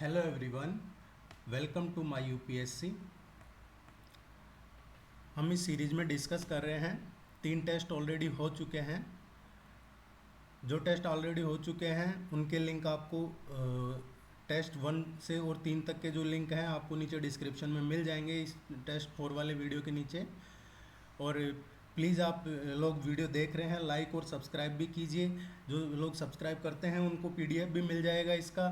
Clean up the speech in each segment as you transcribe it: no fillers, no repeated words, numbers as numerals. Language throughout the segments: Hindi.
Hello everyone, welcome to my UPSC. हम इस सीरीज में डिस्कस कर रहे हैं। 3 टेस्ट ऑलरेडी हो चुके हैं। जो टेस्ट ऑलरेडी हो चुके हैं उनके लिंक आपको टेस्ट 1 से और 3 तक के जो लिंक हैं आपको नीचे डिस्क्रिप्शन में मिल जाएंगे इस टेस्ट 4 वाले वीडियो के नीचे। और प्लीज़ आप लोग वीडियो देख रहे हैं लाइक और सब्सक्राइब भी कीजिए। जो लोग सब्सक्राइब करते हैं उनको पीडीएफ भी मिल जाएगा इसका।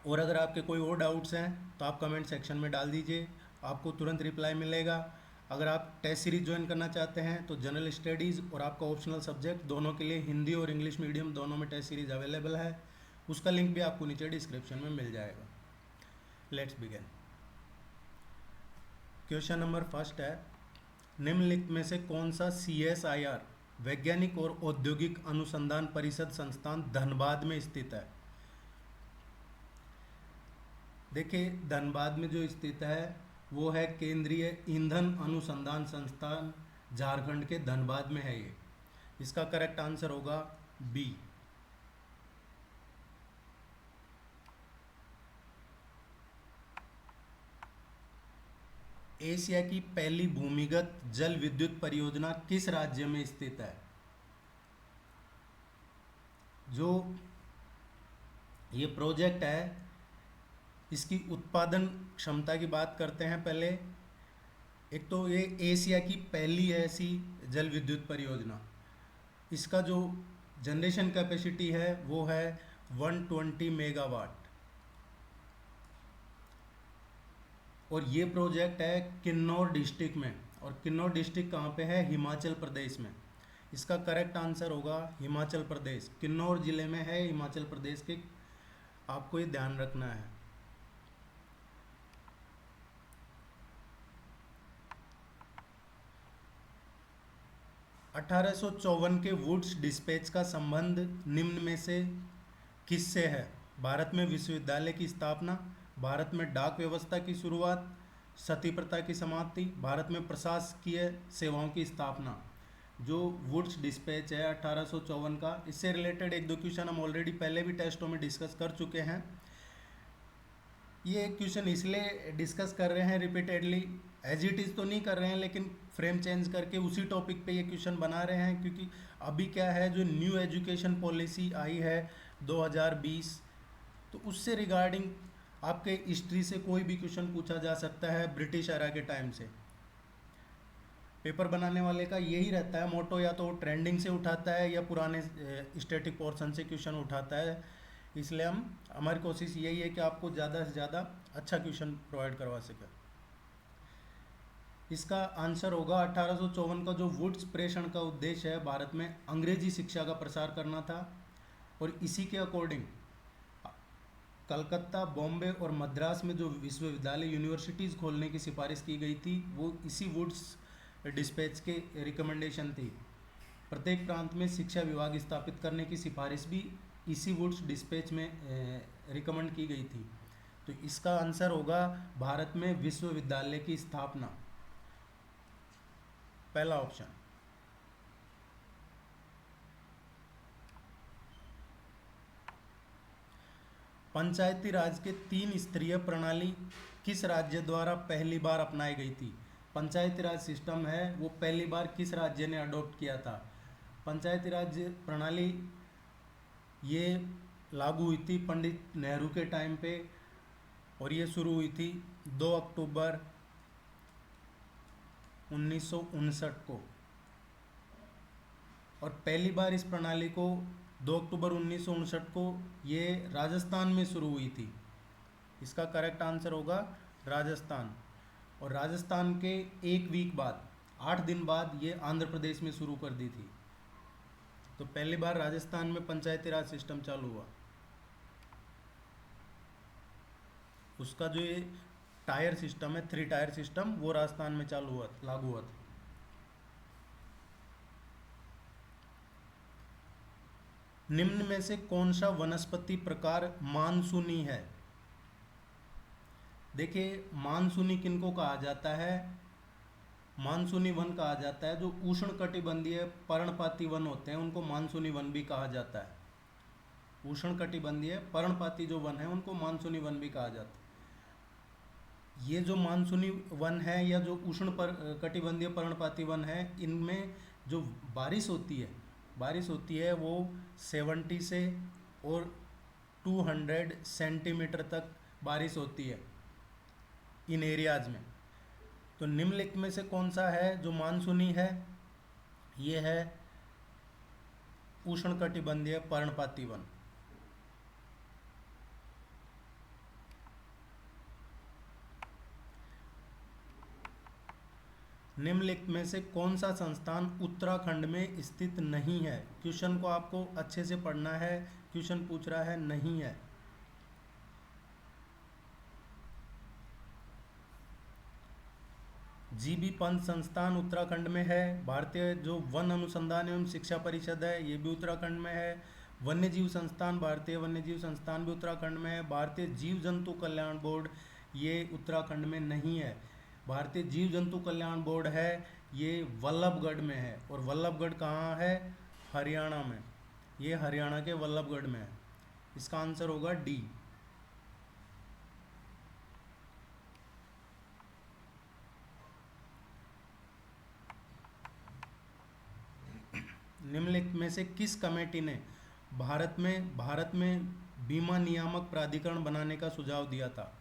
और अगर आपके कोई और डाउट्स हैं तो आप कमेंट सेक्शन में डाल दीजिए, आपको तुरंत रिप्लाई मिलेगा। अगर आप टेस्ट सीरीज ज्वाइन करना चाहते हैं तो जनरल स्टडीज़ और आपका ऑप्शनल सब्जेक्ट दोनों के लिए हिंदी और इंग्लिश मीडियम दोनों में टेस्ट सीरीज अवेलेबल है। उसका लिंक भी आपको नीचे डिस्क्रिप्शन में मिल जाएगा। Let's begin. Question number first है, निम्नलिखित में से कौन सा CSIR वैज्ञानिक और औद्योगिक अनुसंधान परिषद संस्थान धनबाद में स्थित है? देखिए, धनबाद में जो स्थित है वो है केंद्रीय ईंधन अनुसंधान संस्थान, झारखंड के धनबाद में है ये। इसका करेक्ट आंसर होगा बी। एशिया की पहली भूमिगत जल विद्युत परियोजना किस राज्य में स्थित है? जो ये प्रोजेक्ट है इसकी उत्पादन क्षमता की बात करते हैं पहले। एक तो ये एशिया की पहली है ऐसी जल विद्युत परियोजना। इसका जो जनरेशन कैपेसिटी है वो है 120 मेगावाट। और ये प्रोजेक्ट है किन्नौर डिस्ट्रिक्ट में। और किन्नौर डिस्ट्रिक्ट कहाँ पे है? हिमाचल प्रदेश में। इसका करेक्ट आंसर होगा हिमाचल प्रदेश। किन्नौर जिले में है, हिमाचल प्रदेश के। आपको ये ध्यान रखना है। अठारह के वुड्स डिस्पैच का संबंध निम्न में से किससे है? भारत में विश्वविद्यालय की स्थापना, भारत में डाक व्यवस्था की शुरुआत, सती प्रथा की समाप्ति, भारत में प्रशासकीय सेवाओं की स्थापना। जो वुड्स डिस्पैच है 1854 का, इससे रिलेटेड एक दो क्वेश्चन हम ऑलरेडी पहले भी टेस्टों में डिस्कस कर चुके हैं। ये क्वेश्चन इसलिए डिस्कस कर रहे हैं रिपीटेडली, एज इट इज़ तो नहीं कर रहे हैं, लेकिन फ्रेम चेंज करके उसी टॉपिक पे ये क्वेश्चन बना रहे हैं। क्योंकि अभी क्या है, जो न्यू एजुकेशन पॉलिसी आई है 2020, तो उससे रिगार्डिंग आपके हिस्ट्री से कोई भी क्वेश्चन पूछा जा सकता है ब्रिटिश एरा के टाइम से। पेपर बनाने वाले का यही रहता है मोटो, या तो ट्रेंडिंग से उठाता है या पुराने स्टैटिक पोर्शन से क्वेश्चन उठाता है। इसलिए हमारी कोशिश यही है कि आपको ज़्यादा से ज़्यादा अच्छा क्वेश्चन प्रोवाइड करवा सके। इसका आंसर होगा 1854 का जो वुड्स प्रेषण का उद्देश्य है भारत में अंग्रेजी शिक्षा का प्रसार करना था। और इसी के अकॉर्डिंग कलकत्ता, बॉम्बे और मद्रास में जो विश्वविद्यालय यूनिवर्सिटीज़ खोलने की सिफारिश की गई थी वो इसी वुड्स डिस्पैच के रिकमेंडेशन थी। प्रत्येक प्रांत में शिक्षा विभाग स्थापित करने की सिफारिश भी इसी वुड्स डिस्पैच में रिकमेंड की गई थी। तो इसका आंसर होगा भारत में विश्वविद्यालय की स्थापना, पहला ऑप्शन। पंचायती राज के 3 स्तरीय प्रणाली किस राज्य द्वारा पहली बार अपनाई गई थी? पंचायती राज सिस्टम है वो पहली बार किस राज्य ने अडॉप्ट किया था? पंचायती राज प्रणाली ये लागू हुई थी पंडित नेहरू के टाइम पे, और ये शुरू हुई थी 2 अक्टूबर 1959 को। और पहली बार इस प्रणाली को 2 अक्टूबर 1959 को ये राजस्थान में शुरू हुई थी। इसका करेक्ट आंसर होगा राजस्थान। और राजस्थान के 1 वीक बाद, 8 दिन बाद ये आंध्र प्रदेश में शुरू कर दी थी। तो पहली बार राजस्थान में पंचायती राज सिस्टम चालू हुआ। उसका जो ये टायर सिस्टम है, 3 टायर सिस्टम, वो राजस्थान में लागू हुआ था। निम्न में से कौन सा वनस्पति प्रकार मानसूनी है? देखिए, मानसूनी किनको कहा जाता है? मानसूनी वन कहा जाता है जो उष्णकटिबंधीय पर्णपाती वन होते हैं, उनको मानसूनी वन भी कहा जाता है। उष्णकटिबंधीय पर्णपाती जो वन है उनको मानसूनी वन भी कहा जाता है। ये जो मानसूनी वन है या जो उष्ण पर कटिबंधीय पर्णपाती वन है, इनमें जो बारिश होती है वो 70 से और 200 सेंटीमीटर तक बारिश होती है इन एरियाज में। तो निम्नलिखित में से कौन सा है जो मानसूनी है? ये है उष्णकटिबंधीय पर्णपाती वन। निम्नलिखित में से कौन सा संस्थान उत्तराखंड में स्थित नहीं है? क्वेश्चन को आपको अच्छे से पढ़ना है। क्वेश्चन पूछ रहा है नहीं है। जीबी पंत संस्थान उत्तराखंड में है। भारतीय जो वन अनुसंधान एवं शिक्षा परिषद है ये भी उत्तराखंड में है। वन्यजीव संस्थान, भारतीय वन्यजीव संस्थान भी उत्तराखंड में है। भारतीय जीव जंतु कल्याण बोर्ड ये उत्तराखंड में नहीं है। भारतीय जीव जंतु कल्याण बोर्ड है ये वल्लभगढ़ में है। और वल्लभगढ़ कहाँ है? हरियाणा में। ये हरियाणा के वल्लभगढ़ में है। इसका आंसर होगा डी। निम्नलिखित में से किस कमेटी ने भारत में बीमा नियामक प्राधिकरण बनाने का सुझाव दिया था?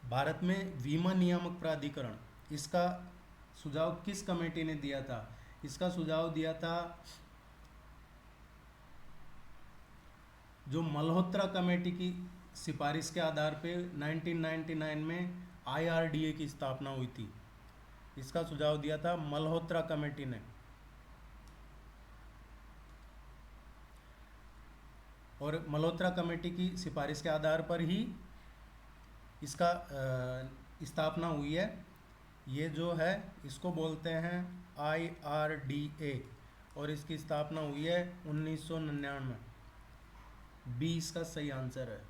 भारत में बीमा नियामक प्राधिकरण, इसका सुझाव किस कमेटी ने दिया था? इसका सुझाव दिया था जो मल्होत्रा कमेटी की सिफारिश के आधार पे 1999 में IRDA की स्थापना हुई थी। इसका सुझाव दिया था मल्होत्रा कमेटी ने। और मल्होत्रा कमेटी की सिफारिश के आधार पर ही इसका स्थापना हुई है। ये जो है इसको बोलते हैं IRDA और इसकी स्थापना हुई है 1999। बी इसका सही आंसर है।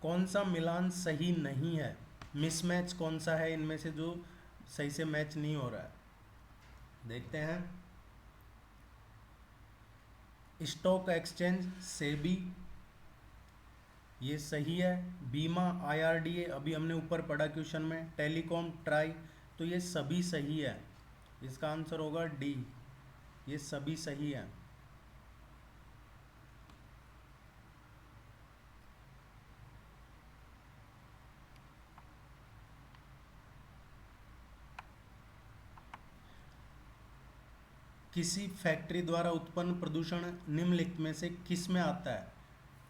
कौन सा मिलान सही नहीं है? मिसमैच कौन सा है इनमें से जो सही से मैच नहीं हो रहा है? देखते हैं। स्टॉक एक्सचेंज सेबी ये सही है। बीमा IRDA अभी हमने ऊपर पढ़ा क्वेश्चन में। टेलीकॉम ट्राई, तो ये सभी सही है। इसका आंसर होगा डी। ये सभी सही है। किसी फैक्ट्री द्वारा उत्पन्न प्रदूषण निम्नलिखित में से किस में आता है?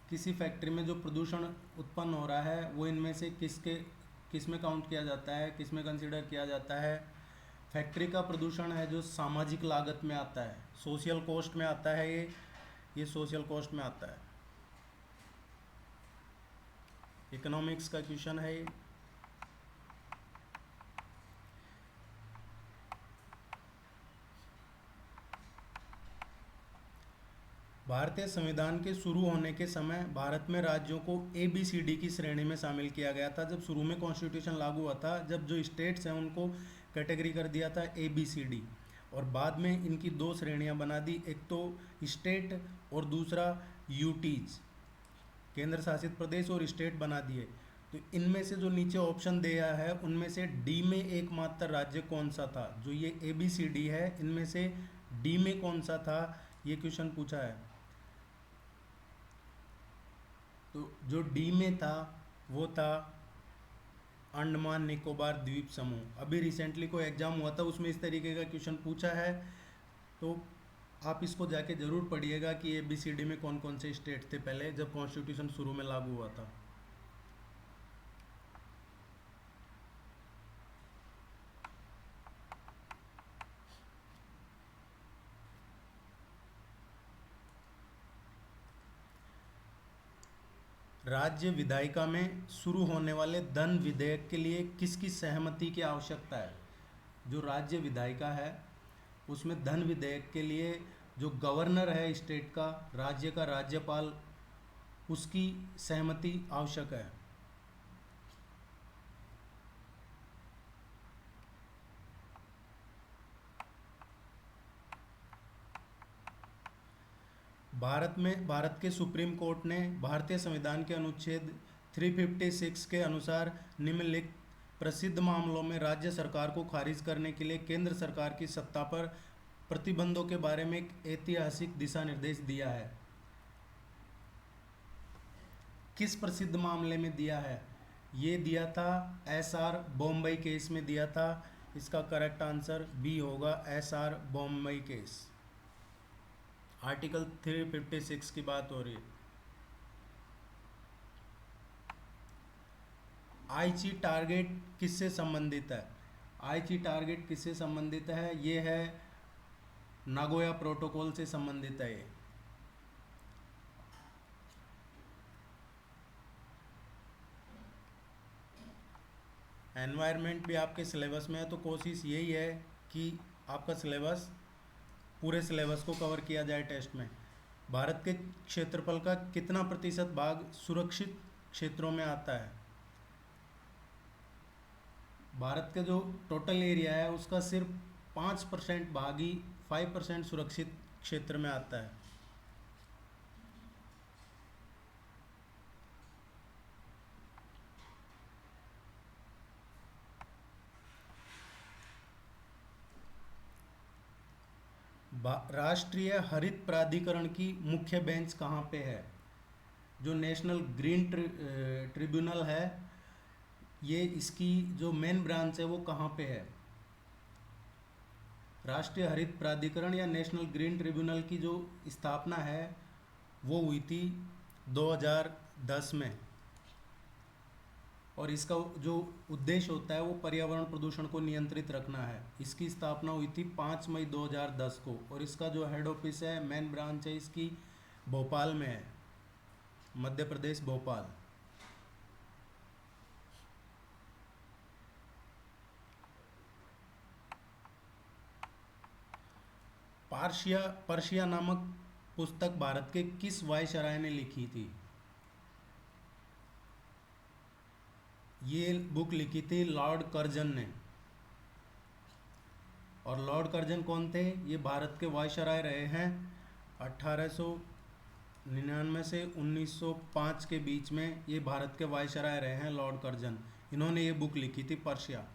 किसी फैक्ट्री में जो प्रदूषण उत्पन्न हो रहा है वो इनमें से किस में काउंट किया जाता है, किस में कंसीडर किया जाता है? फैक्ट्री का प्रदूषण है जो सामाजिक लागत में आता है, सोशल कॉस्ट में आता है। ये सोशल कॉस्ट में आता है। इकोनॉमिक्स का क्वेश्चन है ये। भारतीय संविधान के शुरू होने के समय भारत में राज्यों को ABCD की श्रेणी में शामिल किया गया था। जब शुरू में कॉन्स्टिट्यूशन लागू हुआ था, जब जो स्टेट्स हैं उनको कैटेगरी कर दिया था ABCD, और बाद में इनकी दो श्रेणियां बना दी, एक तो स्टेट और दूसरा UTs, केंद्र शासित प्रदेश और स्टेट बना दिए। तो इनमें से जो नीचे ऑप्शन दिया है उनमें से डी में एकमात्र राज्य कौन सा था? जो ये ABCD है इनमें से डी में कौन सा था, ये क्वेश्चन पूछा है। तो जो डी में था वो था अंडमान निकोबार द्वीप समूह। अभी रिसेंटली कोई एग्जाम हुआ था उसमें इस तरीके का क्वेश्चन पूछा है, तो आप इसको जाके ज़रूर पढ़िएगा कि ABCD में कौन कौन से स्टेट थे पहले जब कॉन्स्टिट्यूशन शुरू में लागू हुआ था। राज्य विधायिका में शुरू होने वाले धन विधेयक के लिए किसकी सहमति की आवश्यकता है? जो राज्य विधायिका है उसमें धन विधेयक के लिए जो गवर्नर है स्टेट का, राज्य का राज्यपाल, उसकी सहमति आवश्यक है। भारत के सुप्रीम कोर्ट ने भारतीय संविधान के अनुच्छेद 356 के अनुसार निम्नलिखित प्रसिद्ध मामलों में राज्य सरकार को खारिज करने के लिए केंद्र सरकार की सत्ता पर प्रतिबंधों के बारे में एक ऐतिहासिक दिशा निर्देश दिया है। किस प्रसिद्ध मामले में दिया है? ये दिया था एसआर बॉम्बई केस में दिया था। इसका करेक्ट आंसर बी होगा, एसआर बॉम्बई केस। आर्टिकल 356 की बात हो रही है। आईची टारगेट किससे संबंधित है? आईची टारगेट किससे संबंधित है? ये है नागोया प्रोटोकॉल से संबंधित है ये। एनवायरनमेंट भी आपके सिलेबस में है, तो कोशिश यही है कि आपका सिलेबस पूरे सिलेबस को कवर किया जाए टेस्ट में। भारत के क्षेत्रफल का कितना प्रतिशत भाग सुरक्षित क्षेत्रों में आता है? भारत के जो टोटल एरिया है उसका सिर्फ 5% भाग ही 5% सुरक्षित क्षेत्र में आता है। राष्ट्रीय हरित प्राधिकरण की मुख्य बेंच कहाँ पे है? जो नेशनल ग्रीन ट्रिब्यूनल है, ये इसकी जो मेन ब्रांच है वो कहाँ पे है? राष्ट्रीय हरित प्राधिकरण या नेशनल ग्रीन ट्रिब्यूनल की जो स्थापना है वो हुई थी 2010 में, और इसका जो उद्देश्य होता है वो पर्यावरण प्रदूषण को नियंत्रित रखना है। इसकी स्थापना हुई थी 5 मई 2010 को, और इसका जो हेड ऑफिस है, मेन ब्रांच है इसकी, भोपाल में है, मध्य प्रदेश, भोपाल। पर्शिया नामक पुस्तक भारत के किस वायसराय ने लिखी थी? ये बुक लिखी थी लॉर्ड कर्जन ने। और लॉर्ड कर्जन कौन थे? ये भारत के वायसराय रहे हैं 1899 से 1905 के बीच में। ये भारत के वायसराय रहे हैं लॉर्ड कर्जन। इन्होंने ये बुक लिखी थी पर्शिया।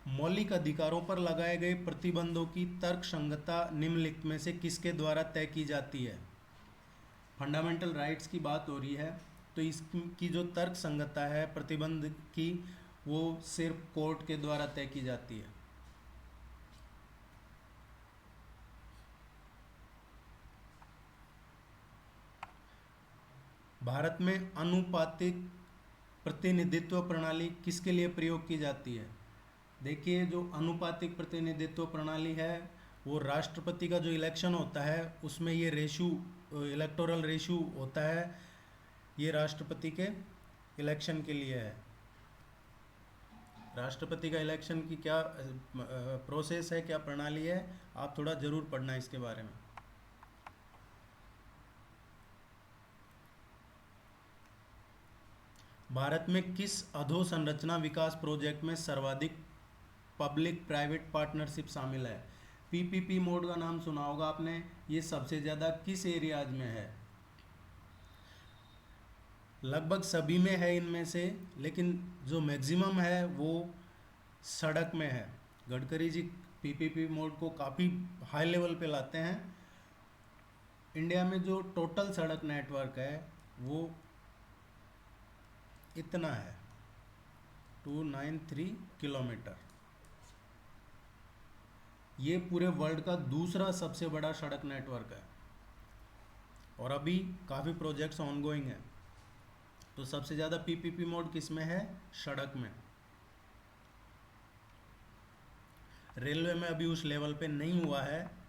मौलिक अधिकारों पर लगाए गए प्रतिबंधों की तर्कसंगतता निम्नलिखित में से किसके द्वारा तय की जाती है? फंडामेंटल राइट्स की बात हो रही है, तो इसकी जो तर्कसंगतता है प्रतिबंध की, वो सिर्फ कोर्ट के द्वारा तय की जाती है। भारत में अनुपातिक प्रतिनिधित्व प्रणाली किसके लिए प्रयोग की जाती है? देखिए, जो अनुपातिक प्रतिनिधित्व प्रणाली है वो राष्ट्रपति का जो इलेक्शन होता है उसमें ये इलेक्टोरल रेशू होता है, ये राष्ट्रपति के इलेक्शन के लिए है। राष्ट्रपति का इलेक्शन की क्या प्रोसेस है, क्या प्रणाली है, आप थोड़ा जरूर पढ़ना इसके बारे में। भारत में किस अधोसंरचना विकास प्रोजेक्ट में सर्वाधिक पब्लिक प्राइवेट पार्टनरशिप शामिल है? पीपीपी मोड का नाम सुना होगा आपने। ये सबसे ज़्यादा किस एरियाज में है? लगभग सभी में है इनमें से, लेकिन जो मैक्सिमम है वो सड़क में है। गडकरी जी पीपीपी मोड को काफ़ी हाई लेवल पे लाते हैं। इंडिया में जो टोटल सड़क नेटवर्क है वो इतना है, 293 किलोमीटर। ये पूरे वर्ल्ड का दूसरा सबसे बड़ा सड़क नेटवर्क है, और अभी काफ़ी प्रोजेक्ट्स ऑनगोइंग हैं। तो सबसे ज़्यादा पीपीपी मोड किस में है? सड़क में। रेलवे में अभी उस लेवल पे नहीं हुआ है।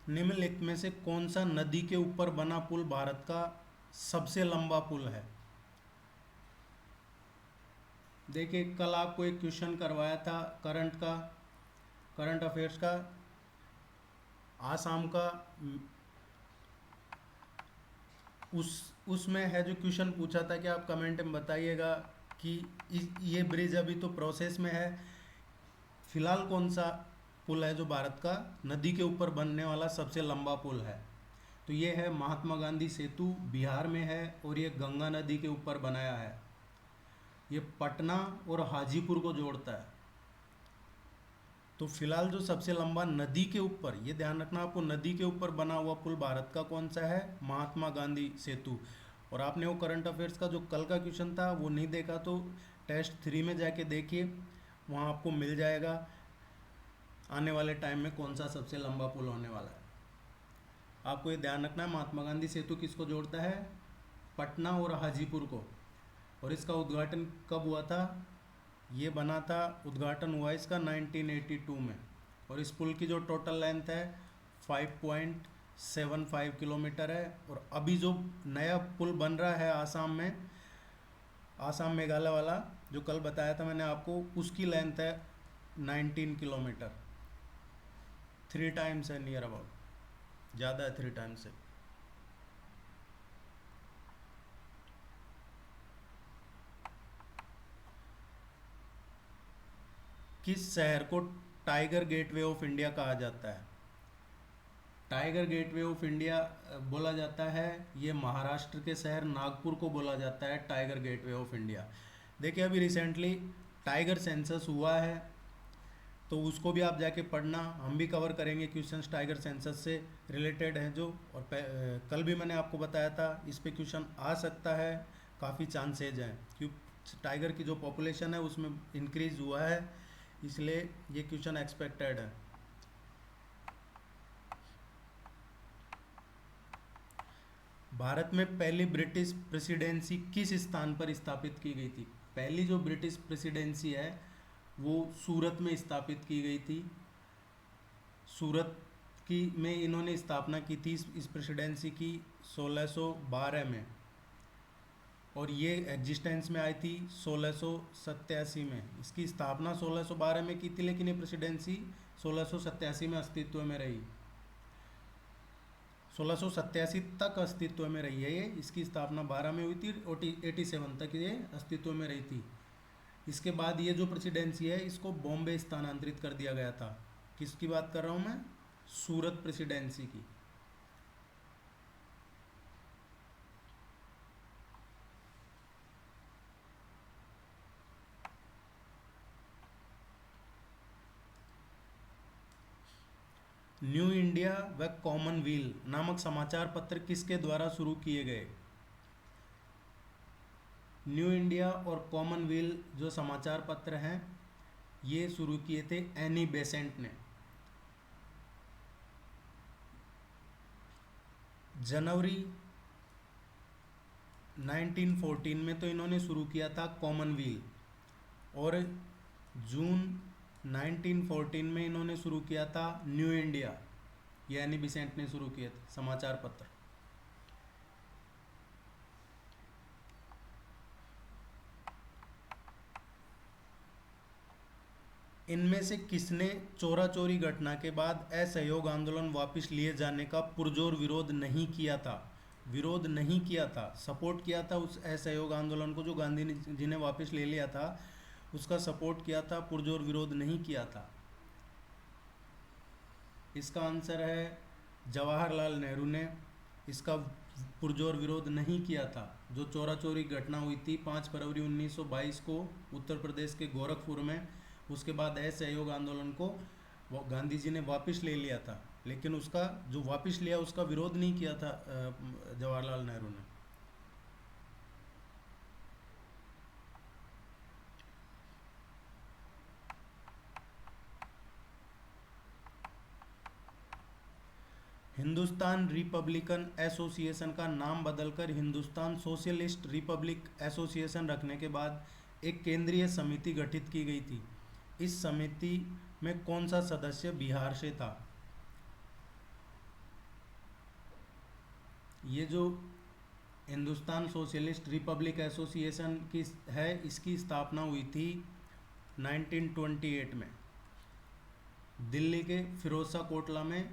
निम्नलिखित में से कौन सा नदी के ऊपर बना पुल भारत का सबसे लंबा पुल है? देखिए, कल आपको एक क्वेश्चन करवाया था करंट अफेयर्स का। आसाम का उस उसमें है जो क्वेश्चन पूछा था कि आप कमेंट में बताइएगा कि ये ब्रिज अभी तो प्रोसेस में है, फिलहाल कौन सा पुल है जो भारत का नदी के ऊपर बनने वाला सबसे लंबा पुल है। तो ये है महात्मा गांधी सेतु, बिहार में है और ये गंगा नदी के ऊपर बनाया है। ये पटना और हाजीपुर को जोड़ता है। तो फिलहाल जो सबसे लंबा नदी के ऊपर, ये ध्यान रखना आपको, नदी के ऊपर बना हुआ पुल भारत का कौन सा है, महात्मा गांधी सेतु। और आपने वो करंट अफेयर्स का जो कल का क्वेश्चन था वो नहीं देखा तो टेस्ट 3 में जाके देखिए, वहाँ आपको मिल जाएगा आने वाले टाइम में कौन सा सबसे लंबा पुल होने वाला है। आपको ये ध्यान रखना है महात्मा गांधी सेतु किसको जोड़ता है, पटना और हाजीपुर को। और इसका उद्घाटन कब हुआ था, ये बना था, उद्घाटन हुआ इसका 1982 में। और इस पुल की जो टोटल लेंथ है 5.75 किलोमीटर है। और अभी जो नया पुल बन रहा है आसाम में, आसाम मेघालय वाला जो कल बताया था मैंने आपको, उसकी लेंथ है 19 किलोमीटर। 3 टाइम्स है, नियर अबाउट, ज़्यादा है 3 टाइम्स से। किस शहर को टाइगर गेटवे ऑफ इंडिया कहा जाता है। टाइगर गेटवे ऑफ इंडिया बोला जाता है, ये महाराष्ट्र के शहर नागपुर को बोला जाता है टाइगर गेटवे ऑफ इंडिया। देखिए अभी रिसेंटली टाइगर सेंसस हुआ है, तो उसको भी आप जाके पढ़ना, हम भी कवर करेंगे क्वेश्चंस टाइगर सेंसस से रिलेटेड हैं जो। और कल भी मैंने आपको बताया था इस पे क्वेश्चन आ सकता है, काफ़ी चांसेज हैं क्योंकि टाइगर की जो पॉपुलेशन है उसमें इंक्रीज हुआ है, इसलिए ये क्वेश्चन एक्सपेक्टेड है। भारत में पहली ब्रिटिश प्रेसिडेंसी किस स्थान पर स्थापित की गई थी। पहली जो ब्रिटिश प्रेसिडेंसी है वो सूरत में स्थापित की गई थी। सूरत की में इन्होंने स्थापना की थी इस प्रेसिडेंसी की 1612 में, और ये एग्जिस्टेंस में आई थी 1687 में। इसकी स्थापना 1612 में की थी, लेकिन ये प्रेसिडेंसी 1687 में अस्तित्व में रही। 1687 तक अस्तित्व में रही है ये, इसकी स्थापना 12 में हुई थी, 87 तक ये अस्तित्व में रही थी। इसके बाद ये जो प्रेसिडेंसी है इसको बॉम्बे स्थानांतरित कर दिया गया था। किसकी बात कर रहा हूँ मैं, सूरत प्रेसिडेंसी की। न्यू इंडिया व कॉमनवेल्थ नामक समाचार पत्र किसके द्वारा शुरू किए गए। न्यू इंडिया और कॉमनवेल्थ जो समाचार पत्र हैं ये शुरू किए थे एनी बेसेंट ने। जनवरी 1914 में तो इन्होंने शुरू किया था कॉमनवेल्थ, और जून 1914 में इन्होंने शुरू किया था न्यू इंडिया, ये एनी बेसेंट ने शुरू किया था समाचार पत्र। इनमें से किसने चोरा चोरी घटना के बाद असहयोग आंदोलन वापस लिए जाने का पुरजोर विरोध नहीं किया था। विरोध नहीं किया था, सपोर्ट किया था उस असहयोग आंदोलन को जो गांधी जी ने वापस ले लिया था, उसका सपोर्ट किया था, पुरजोर विरोध नहीं किया था। इसका आंसर है जवाहरलाल नेहरू ने इसका पुरजोर विरोध नहीं किया था। जो चोरा चोरी घटना हुई थी 5 फरवरी 1922 को उत्तर प्रदेश के गोरखपुर में, उसके बाद असहयोग आंदोलन को गांधी जी ने वापस ले लिया था, लेकिन उसका जो वापस लिया उसका विरोध नहीं किया था जवाहरलाल नेहरू ने। हिंदुस्तान रिपब्लिकन एसोसिएशन का नाम बदलकर हिंदुस्तान सोशलिस्ट रिपब्लिक एसोसिएशन रखने के बाद एक केंद्रीय समिति गठित की गई थी। इस समिति में कौन सा सदस्य बिहार से था। ये जो हिंदुस्तान सोशलिस्ट रिपब्लिक एसोसिएशन की है, इसकी स्थापना हुई थी 1928 में दिल्ली के फिरोज शाह कोटला में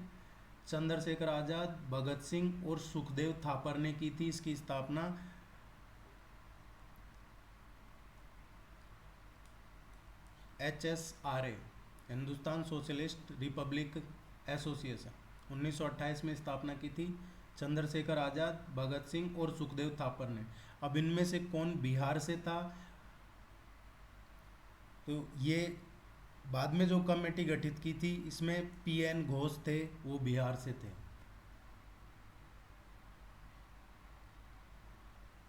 चंद्रशेखर आजाद, भगत सिंह और सुखदेव थापर ने की थी इसकी स्थापना? HSRA, Hindustan socialist Republic association, 1928 में स्थापना की थी चंद्रशेखर आजाद, भगत सिंह और सुखदेव थापर ने। अब इनमें से कौन बिहार से था? तो ये बाद में जो कमेटी गठित की थी इसमें PN घोष थे, वो बिहार से थे।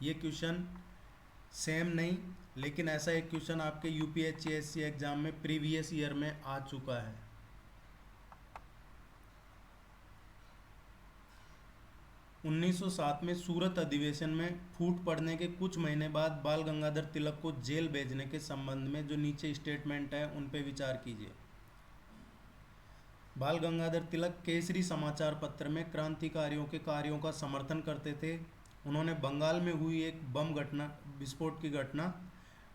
ये क्वेश्चन सेम नहीं, लेकिन ऐसा एक क्वेश्चन आपके UPSC एग्जाम में प्रीवियस ईयर में आ चुका है। उन्नीस सौ सात में सूरत अधिवेशन में फूट पड़ने के कुछ महीने बाद बाल गंगाधर तिलक को जेल भेजने के संबंध में जो नीचे स्टेटमेंट है उन पे विचार कीजिए। बाल गंगाधर तिलक केसरी समाचार पत्र में क्रांतिकारियों के कार्यों का समर्थन करते थे। उन्होंने बंगाल में हुई एक बम घटना, विस्फोट की घटना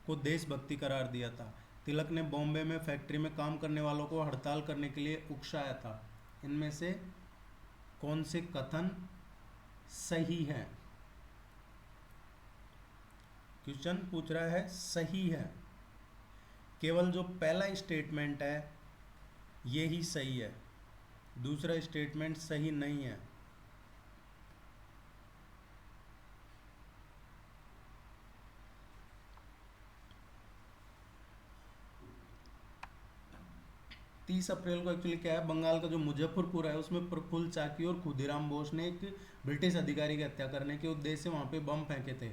को देशभक्ति करार दिया था। तिलक ने बॉम्बे में फैक्ट्री में काम करने वालों को हड़ताल करने के लिए उकसाया था। इनमें से कौन से कथन सही है? क्वेश्चन पूछ रहा है सही है। केवल जो पहला स्टेटमेंट है ये ही सही है, दूसरा स्टेटमेंट सही नहीं है। तीस अप्रैल को एक्चुअली क्या है, बंगाल का जो मुजफ्फरपुर है उसमें प्रफुल्ल चाकी और खुदीराम बोस ने एक ब्रिटिश अधिकारी की हत्या करने के उद्देश्य से वहाँ पे बम फेंके थे।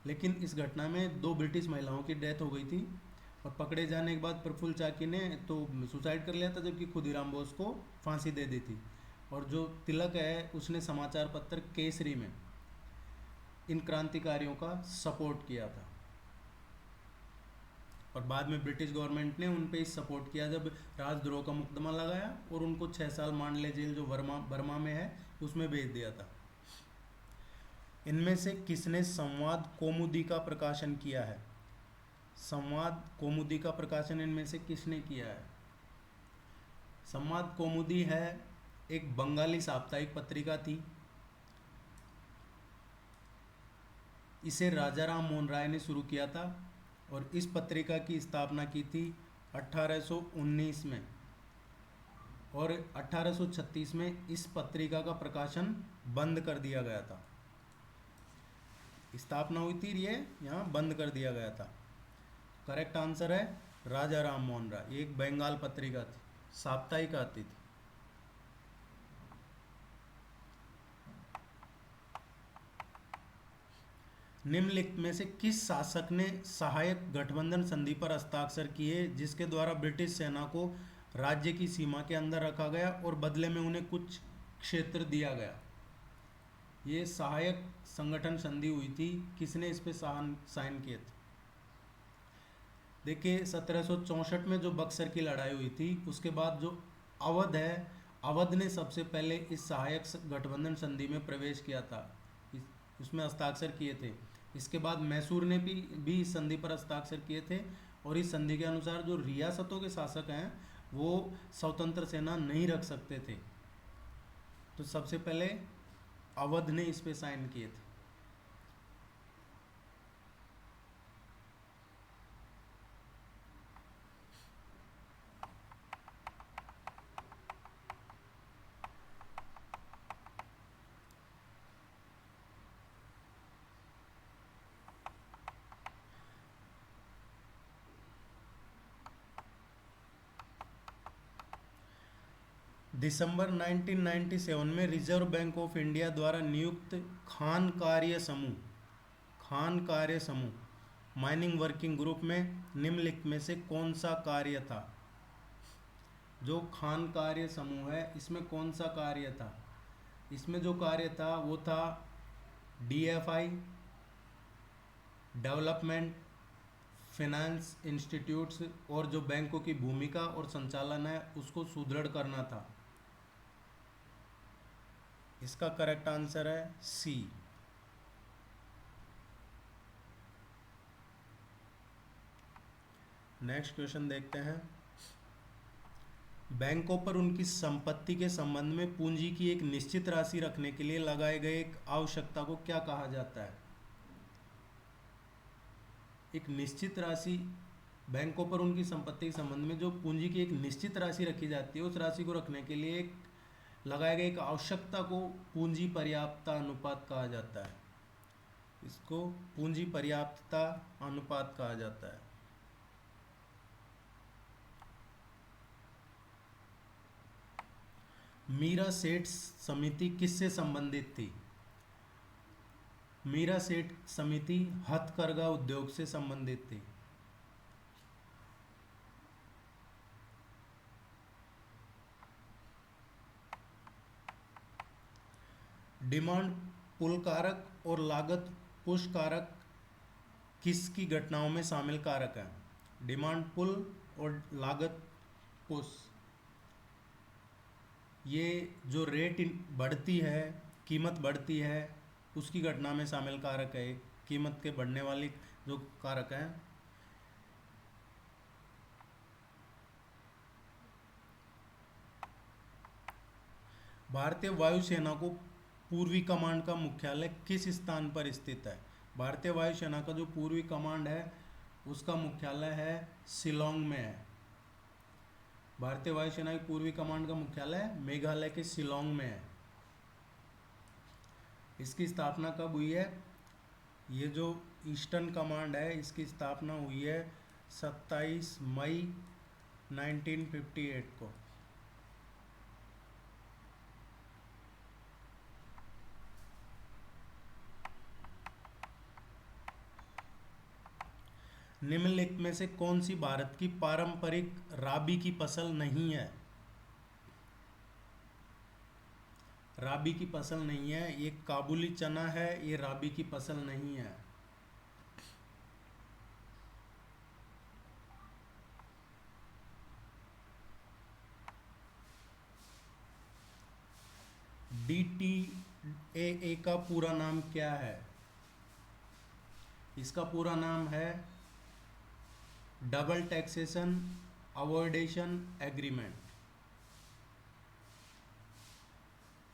लेकिन इस घटना में 2 ब्रिटिश महिलाओं की डेथ हो गई थी और पकड़े जाने के बाद प्रफुल्ल चाकी ने तो सुसाइड कर लिया था, जबकि खुदीराम बोस को फांसी दे दी थी। और जो तिलक है उसने समाचार पत्र केसरी में इन क्रांतिकारियों का सपोर्ट किया था और बाद में ब्रिटिश गवर्नमेंट ने उन पे इस सपोर्ट किया जब राजद्रोह का मुकदमा लगाया और उनको 6 साल मांडले जेल जो बर्मा में है उसमें भेज दिया था। इनमें से किसने संवाद कौमुदी का प्रकाशन किया है? संवाद कौमुदी का प्रकाशन इनमें से किसने किया है? संवाद कौमुदी है एक बंगाली साप्ताहिक पत्रिका थी। इसे राजा राम मोहन राय ने शुरू किया था और इस पत्रिका की स्थापना की थी 1819 में और 1836 में इस पत्रिका का प्रकाशन बंद कर दिया गया था। स्थापना हुई थी, ये यहाँ बंद कर दिया गया था। करेक्ट आंसर है राजा राम मोहन राय। एक बंगाल पत्रिका थी, साप्ताहिक आती थी। निम्नलिखित में से किस शासक ने सहायक गठबंधन संधि पर हस्ताक्षर किए जिसके द्वारा ब्रिटिश सेना को राज्य की सीमा के अंदर रखा गया और बदले में उन्हें कुछ क्षेत्र दिया गया? ये सहायक संगठन संधि हुई थी, किसने इस पे साइन किए थे? देखिए 1764 में जो बक्सर की लड़ाई हुई थी उसके बाद जो अवध है, अवध ने सबसे पहले इस सहायक गठबंधन संधि में प्रवेश किया था, उसमें हस्ताक्षर किए थे। इसके बाद मैसूर ने भी इस संधि पर हस्ताक्षर किए थे और इस संधि के अनुसार जो रियासतों के शासक हैं वो स्वतंत्र सेना नहीं रख सकते थे। तो सबसे पहले अवध ने इस पे साइन किए थे। दिसंबर 1997 में रिजर्व बैंक ऑफ इंडिया द्वारा नियुक्त खान कार्य समूह माइनिंग वर्किंग ग्रुप में निम्नलिखित में से कौन सा कार्य था? जो खान कार्य समूह है इसमें कौन सा कार्य था? इसमें जो कार्य था वो था DFI, डेवलपमेंट फाइनेंस इंस्टीट्यूट्स और जो बैंकों की भूमिका और संचालन है उसको सुदृढ़ करना था। इसका करेक्ट आंसर है सी। नेक्स्ट क्वेश्चन देखते हैं। बैंकों पर उनकी संपत्ति के संबंध में पूंजी की एक निश्चित राशि रखने के लिए लगाए गए एक आवश्यकता को क्या कहा जाता है? एक निश्चित राशि, बैंकों पर उनकी संपत्ति के संबंध में जो पूंजी की एक निश्चित राशि रखी जाती है, उस राशि को रखने के लिए एक लगाए गए एक आवश्यकता को पूंजी पर्याप्तता अनुपात कहा जाता है। इसको पूंजी पर्याप्तता अनुपात कहा जाता है। मीरा सेठ समिति किससे संबंधित थी? मीरा सेठ समिति हथकरघा उद्योग से संबंधित थी। डिमांड पुल कारक और लागत पुश कारक किसकी घटनाओं में शामिल कारक है? डिमांड पुल और लागत पुश, ये जो रेट बढ़ती है, कीमत बढ़ती है, उसकी घटना में शामिल कारक है। कीमत के बढ़ने वाली जो कारक हैं। भारतीय वायुसेना को पूर्वी कमांड का मुख्यालय किस स्थान पर स्थित है? भारतीय वायुसेना का जो पूर्वी कमांड है उसका मुख्यालय है शिलोंग में है। भारतीय वायुसेना की पूर्वी कमांड का मुख्यालय मेघालय के शिलोंग में है। इसकी स्थापना कब हुई है? ये जो ईस्टर्न कमांड है इसकी स्थापना हुई है 27 मई 1958 को। निम्नलिखित में से कौन सी भारत की पारंपरिक राबी की फसल नहीं है? राबी की फसल नहीं है, ये काबुली चना है, ये राबी की फसल नहीं है। DTAA का पूरा नाम क्या है? इसका पूरा नाम है double taxation avoidation agreement.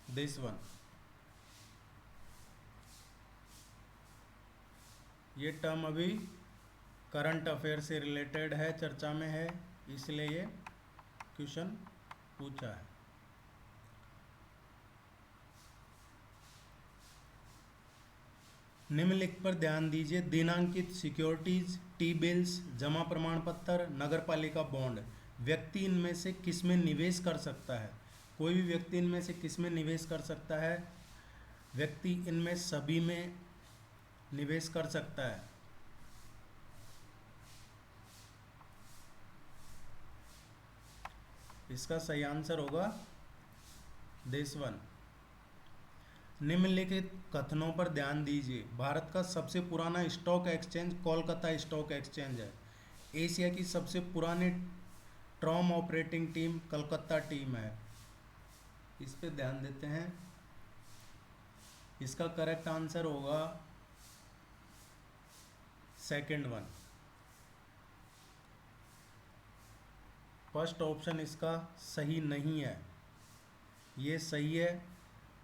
This one, ये टर्म अभी करंट अफेयर से रिलेटेड है, चर्चा में है, इसलिए ये क्वेश्चन पूछा है। निम्नलिखित पर ध्यान दीजिए। दिनांकित सिक्योरिटीज, टी बिल्स, जमा प्रमाण पत्र, नगरपालिका बॉन्ड, व्यक्ति इनमें से किसमें निवेश कर सकता है? कोई भी व्यक्ति इनमें से किसमें निवेश कर सकता है? व्यक्ति इनमें सभी में निवेश कर सकता है। इसका सही आंसर होगा दिस वन। निम्नलिखित कथनों पर ध्यान दीजिए। भारत का सबसे पुराना stock exchange Kolkata stock exchange है। एशिया की सबसे पुरानी ट्रॉम ऑपरेटिंग टीम कलकत्ता टीम है। इस पे ध्यान देते हैं। इसका करेक्ट आंसर होगा सेकंड वन। फर्स्ट ऑप्शन इसका सही नहीं है। ये सही है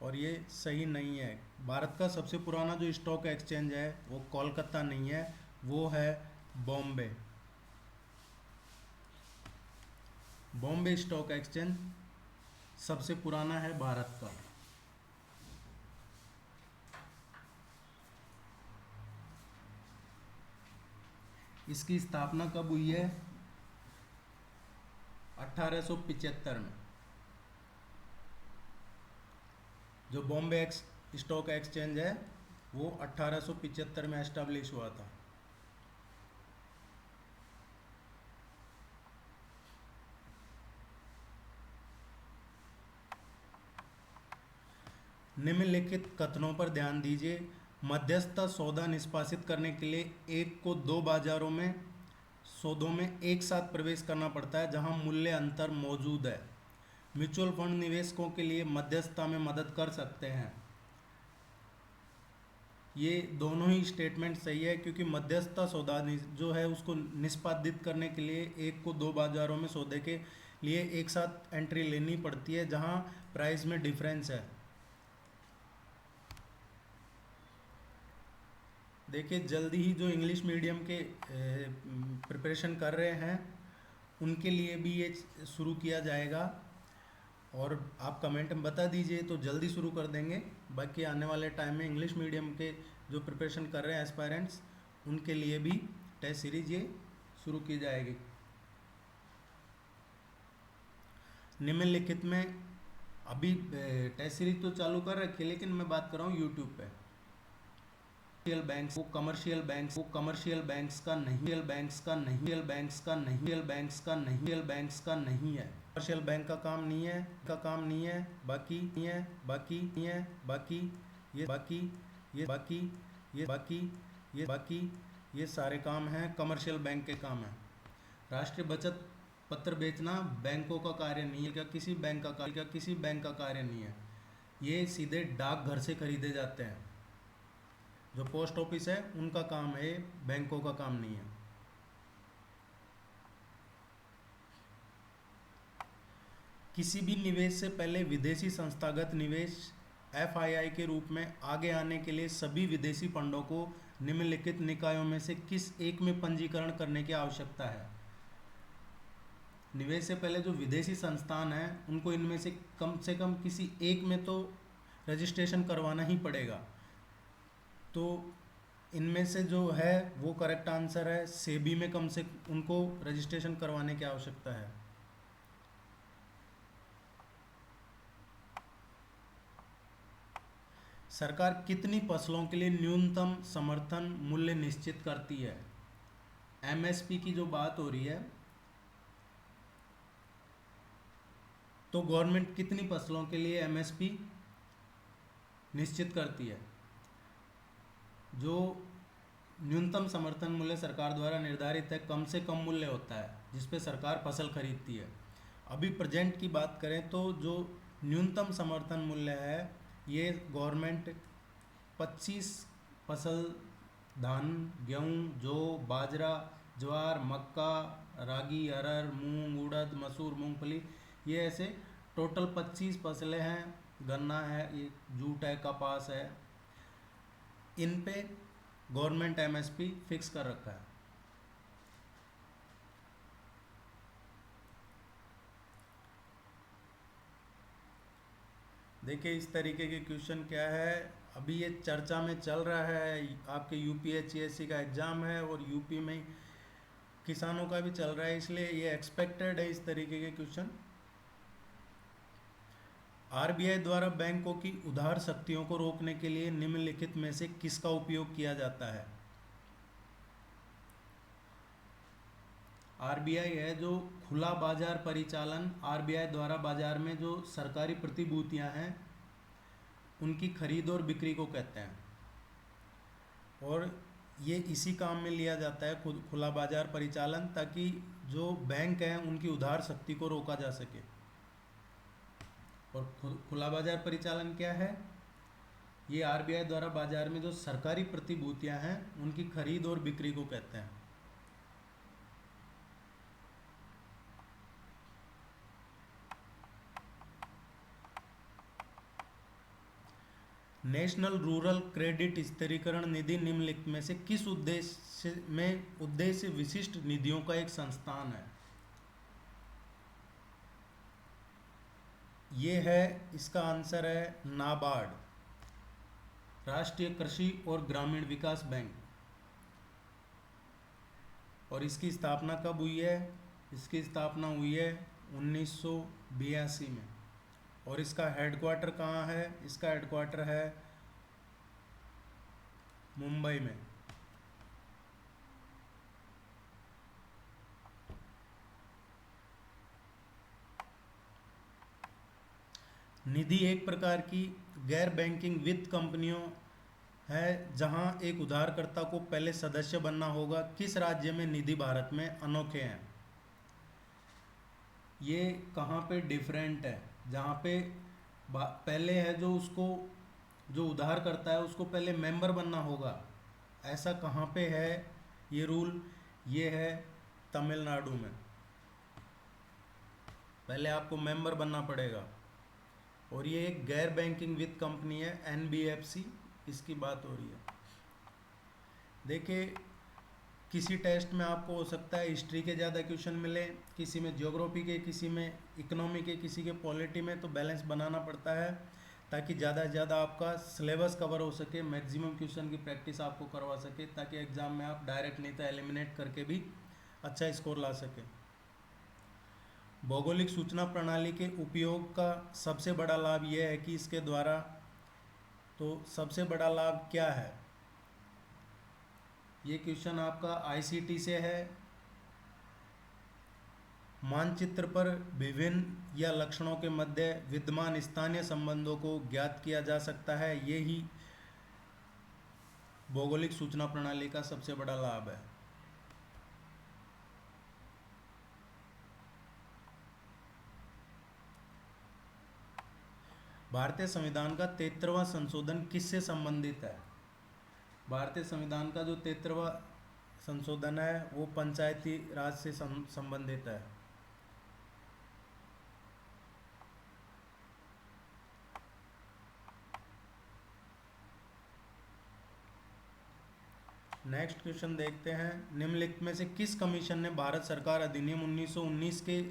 और ये सही नहीं है। भारत का सबसे पुराना जो स्टॉक एक्सचेंज है वो कोलकाता नहीं है, वो है बॉम्बे। बॉम्बे स्टॉक एक्सचेंज सबसे पुराना है भारत का। इसकी स्थापना कब हुई है? 1875 में। जो बॉम्बे स्टॉक एक्सचेंज है वो 1875 में एस्टैब्लिश हुआ था। निम्नलिखित कथनों पर ध्यान दीजिए। मध्यस्थ सौदा निष्पादित करने के लिए एक को दो बाजारों में सौदों में एक साथ प्रवेश करना पड़ता है जहां मूल्य अंतर मौजूद है। म्यूचुअल फंड निवेशकों के लिए मध्यस्थता में मदद कर सकते हैं। ये दोनों ही स्टेटमेंट सही है, क्योंकि मध्यस्थता सौदा जो है उसको निष्पादित करने के लिए एक को दो बाजारों में सौदे के लिए एक साथ एंट्री लेनी पड़ती है जहां प्राइस में डिफरेंस है। देखिए जल्दी ही जो इंग्लिश मीडियम के प्रिपरेशन कर रहे हैं उनके लिए भी ये शुरू किया जाएगा, और आप कमेंट में बता दीजिए तो जल्दी शुरू कर देंगे। बाकी आने वाले टाइम में इंग्लिश मीडियम के जो प्रिपरेशन कर रहे हैं एस्पायरेंट्स उनके लिए भी टेस्ट सीरीज ये शुरू की जाएगी। निम्नलिखित में अभी टेस्ट सीरीज तो चालू कर रखी है, लेकिन मैं बात कर रहा हूँ यूट्यूब पे। कमर्शियल बैंक्स का नहीं, बैंक्स का नहीं, बैंक्स का नहीं, बैंक्स का नहीं, बैंक्स का नहीं है। कमर्शियल बैंक का काम नहीं है, बाकी नहीं है, बाकी नहीं है, बाकी ये बाकी ये बाकी ये बाकी ये बाकी ये सारे काम हैं कमर्शियल बैंक के काम हैं। राष्ट्रीय बचत पत्र बेचना बैंकों का कार्य नहीं है, क्या किसी बैंक का कार्य नहीं है। ये सीधे डाकघर से खरीदे जाते हैं। जो पोस्ट ऑफिस है उनका काम है, बैंकों का काम नहीं है। किसी भी निवेश से पहले विदेशी संस्थागत निवेश एफआईआई के रूप में आगे आने के लिए सभी विदेशी फंडों को निम्नलिखित निकायों में से किस एक में पंजीकरण करने की आवश्यकता है। निवेश से पहले जो विदेशी संस्थान हैं उनको इनमें से कम किसी एक में तो रजिस्ट्रेशन करवाना ही पड़ेगा। तो इनमें से जो है वो करेक्ट आंसर है, सेबी में कम से उनको रजिस्ट्रेशन करवाने की आवश्यकता है। सरकार कितनी फसलों के लिए न्यूनतम समर्थन मूल्य निश्चित करती है। एमएसपी की जो बात हो रही है, तो गवर्नमेंट कितनी फसलों के लिए एमएसपी निश्चित करती है। जो न्यूनतम समर्थन मूल्य सरकार द्वारा निर्धारित है, कम से कम मूल्य होता है जिस पे सरकार फसल खरीदती है। अभी प्रेजेंट की बात करें तो जो न्यूनतम समर्थन मूल्य है ये गवर्नमेंट 25 फसल धान, गेहूँ, जौ, बाजरा, ज्वार, मक्का, रागी, अरहर, मूंग, उड़द, मसूर, मूंगफली, ये ऐसे टोटल 25 फसलें हैं। गन्ना है, ये जूट है, कपास है, इन पे गवर्नमेंट एमएसपी फिक्स कर रखा है। देखिए इस तरीके के क्वेश्चन क्या है, अभी ये चर्चा में चल रहा है। आपके यूपीएससी का एग्ज़ाम है और यूपी में किसानों का भी चल रहा है, इसलिए ये एक्सपेक्टेड है इस तरीके के क्वेश्चन। आरबीआई द्वारा बैंकों की उधार शक्तियों को रोकने के लिए निम्नलिखित में से किसका उपयोग किया जाता है। आरबीआई है जो खुला बाजार परिचालन, आरबीआई द्वारा बाजार में जो सरकारी प्रतिभूतियां हैं उनकी खरीद और बिक्री को कहते हैं, और ये इसी काम में लिया जाता है खुला बाजार परिचालन, ताकि जो बैंक हैं उनकी उधार शक्ति को रोका जा सके। और खुला बाजार परिचालन क्या है, ये आरबीआई द्वारा बाजार में जो सरकारी प्रतिभूतियां हैं उनकी खरीद और बिक्री को कहते हैं। नेशनल रूरल क्रेडिट स्थिरीकरण निधि निम्नलिखित में से किस उद्देश्य विशिष्ट निधियों का एक संस्थान है। ये है, इसका आंसर है नाबार्ड, राष्ट्रीय कृषि और ग्रामीण विकास बैंक। और इसकी स्थापना कब हुई है, इसकी स्थापना हुई है 1982 में। और इसका हेडक्वार्टर कहाँ है, इसका हेडक्वार्टर है मुंबई में। निधि एक प्रकार की गैर बैंकिंग वित्त कंपनियों है जहां एक उधारकर्ता को पहले सदस्य बनना होगा। किस राज्य में निधि भारत में अनोखे हैं। ये कहाँ पे डिफरेंट है, जहाँ पे पहले है जो उसको जो उधार करता है उसको पहले मेंबर बनना होगा, ऐसा कहाँ पे है ये रूल, ये है तमिलनाडु में। पहले आपको मेंबर बनना पड़ेगा। और ये एक गैर बैंकिंग वित्त कंपनी है, एनबीएफसी, इसकी बात हो रही है। देखिए, किसी टेस्ट में आपको हो सकता है हिस्ट्री के ज़्यादा क्वेश्चन मिले, किसी में ज्योग्राफी के, किसी में इकोनॉमी के, किसी के पॉलिटी में, तो बैलेंस बनाना पड़ता है ताकि ज़्यादा से ज़्यादा आपका सिलेबस कवर हो सके, मैक्सिमम क्वेश्चन की प्रैक्टिस आपको करवा सके, ताकि एग्ज़ाम में आप डायरेक्ट नहीं तो एलिमिनेट करके भी अच्छा स्कोर ला सके। भौगोलिक सूचना प्रणाली के उपयोग का सबसे बड़ा लाभ यह है कि इसके द्वारा, तो सबसे बड़ा लाभ क्या है, ये क्वेश्चन आपका आईसीटी से है। मानचित्र पर विभिन्न या लक्षणों के मध्य विद्यमान स्थानीय संबंधों को ज्ञात किया जा सकता है, ये ही भौगोलिक सूचना प्रणाली का सबसे बड़ा लाभ है। भारतीय संविधान का 73वां संशोधन किससे संबंधित है? भारतीय संविधान का जो 73वां संशोधन है वो पंचायती राज से संबंधित है। नेक्स्ट क्वेश्चन देखते हैं। निम्नलिखित में से किस कमीशन ने भारत सरकार अधिनियम 1919 के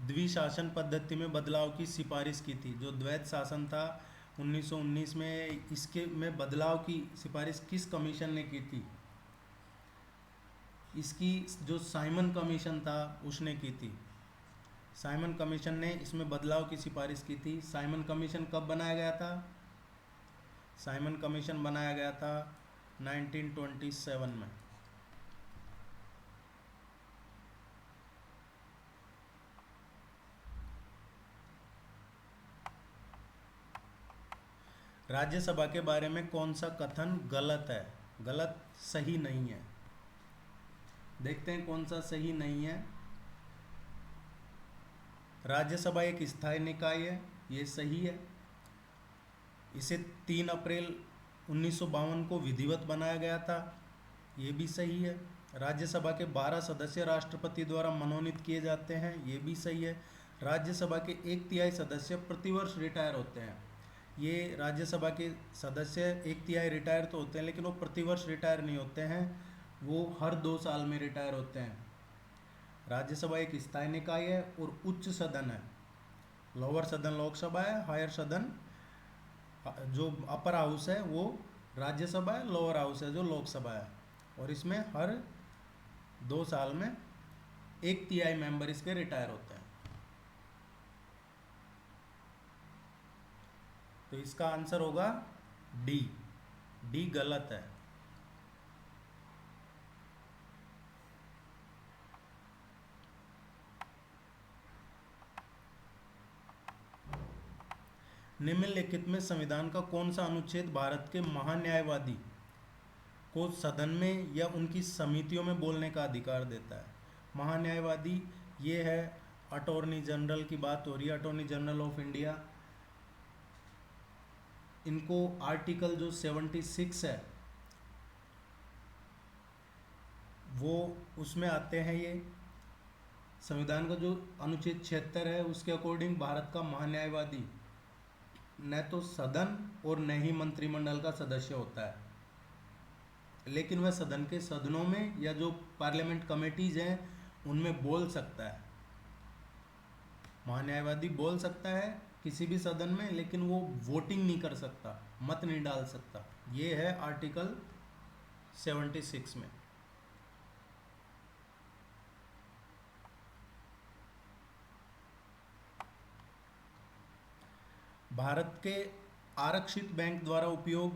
द्विशासन पद्धति में बदलाव की सिफारिश की थी? जो द्वैत शासन था 1919 में, इसके में बदलाव की सिफारिश किस कमीशन ने की थी? इसकी जो साइमन कमीशन था उसने की थी। साइमन कमीशन ने इसमें बदलाव की सिफारिश की थी। साइमन कमीशन कब बनाया गया था? साइमन कमीशन बनाया गया था 1927 में। राज्यसभा के बारे में कौन सा कथन गलत है? गलत, सही नहीं है। देखते हैं कौन सा सही नहीं है। राज्यसभा एक स्थायी निकाय है, ये सही है। इसे 3 अप्रैल 1952 को विधिवत बनाया गया था, ये भी सही है। राज्यसभा के 12 सदस्य राष्ट्रपति द्वारा मनोनीत किए जाते हैं, ये भी सही है। राज्यसभा के 1/3 सदस्य प्रतिवर्ष रिटायर होते हैं। ये राज्यसभा के सदस्य 1/3 रिटायर तो होते हैं, लेकिन वो प्रतिवर्ष रिटायर नहीं होते हैं, वो हर 2 साल में रिटायर होते हैं। राज्यसभा एक स्थायी निकाय है और उच्च सदन है। लोअर सदन लोकसभा है, हायर सदन जो अपर हाउस है वो राज्यसभा है, लोअर हाउस है जो लोकसभा है। और इसमें हर 2 साल में 1/3 मेंबर इसके रिटायर होते हैं। तो इसका आंसर होगा डी। डी गलत है। निम्नलिखित में संविधान का कौन सा अनुच्छेद भारत के महान्यायवादी को सदन में या उनकी समितियों में बोलने का अधिकार देता है? महान्यायवादी ये है, अटॉर्नी जनरल की बात हो रही है, अटॉर्नी जनरल ऑफ इंडिया। इनको आर्टिकल जो 76 है वो उसमें आते हैं। ये संविधान का जो अनुच्छेद 76 है उसके अकॉर्डिंग भारत का महान्यायवादी न तो सदन और न ही मंत्रिमंडल का सदस्य होता है, लेकिन वह सदन के सदनों में या जो पार्लियामेंट कमेटीज हैं उनमें बोल सकता है। महान्यायवादी बोल सकता है किसी भी सदन में, लेकिन वो वोटिंग नहीं कर सकता, मत नहीं डाल सकता। ये है आर्टिकल 76 में। भारत के आरक्षित बैंक द्वारा उपयोग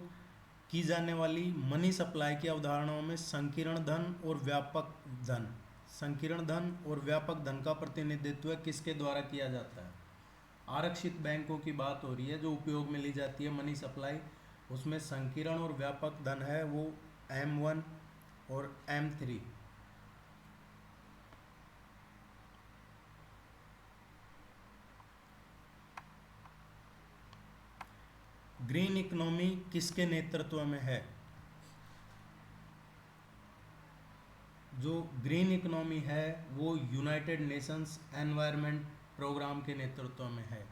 की जाने वाली मनी सप्लाई की अवधारणाओं में संकीर्ण धन और व्यापक धन, संकीर्ण धन और व्यापक धन का प्रतिनिधित्व किसके द्वारा किया जाता है? आरक्षित बैंकों की बात हो रही है जो उपयोग में ली जाती है मनी सप्लाई, उसमें संकीर्ण और व्यापक धन है वो M1 और M3। ग्रीन इकोनॉमी किसके नेतृत्व में है? जो ग्रीन इकोनॉमी है वो यूनाइटेड नेशंस एनवायरनमेंट प्रोग्राम के नेतृत्व में है।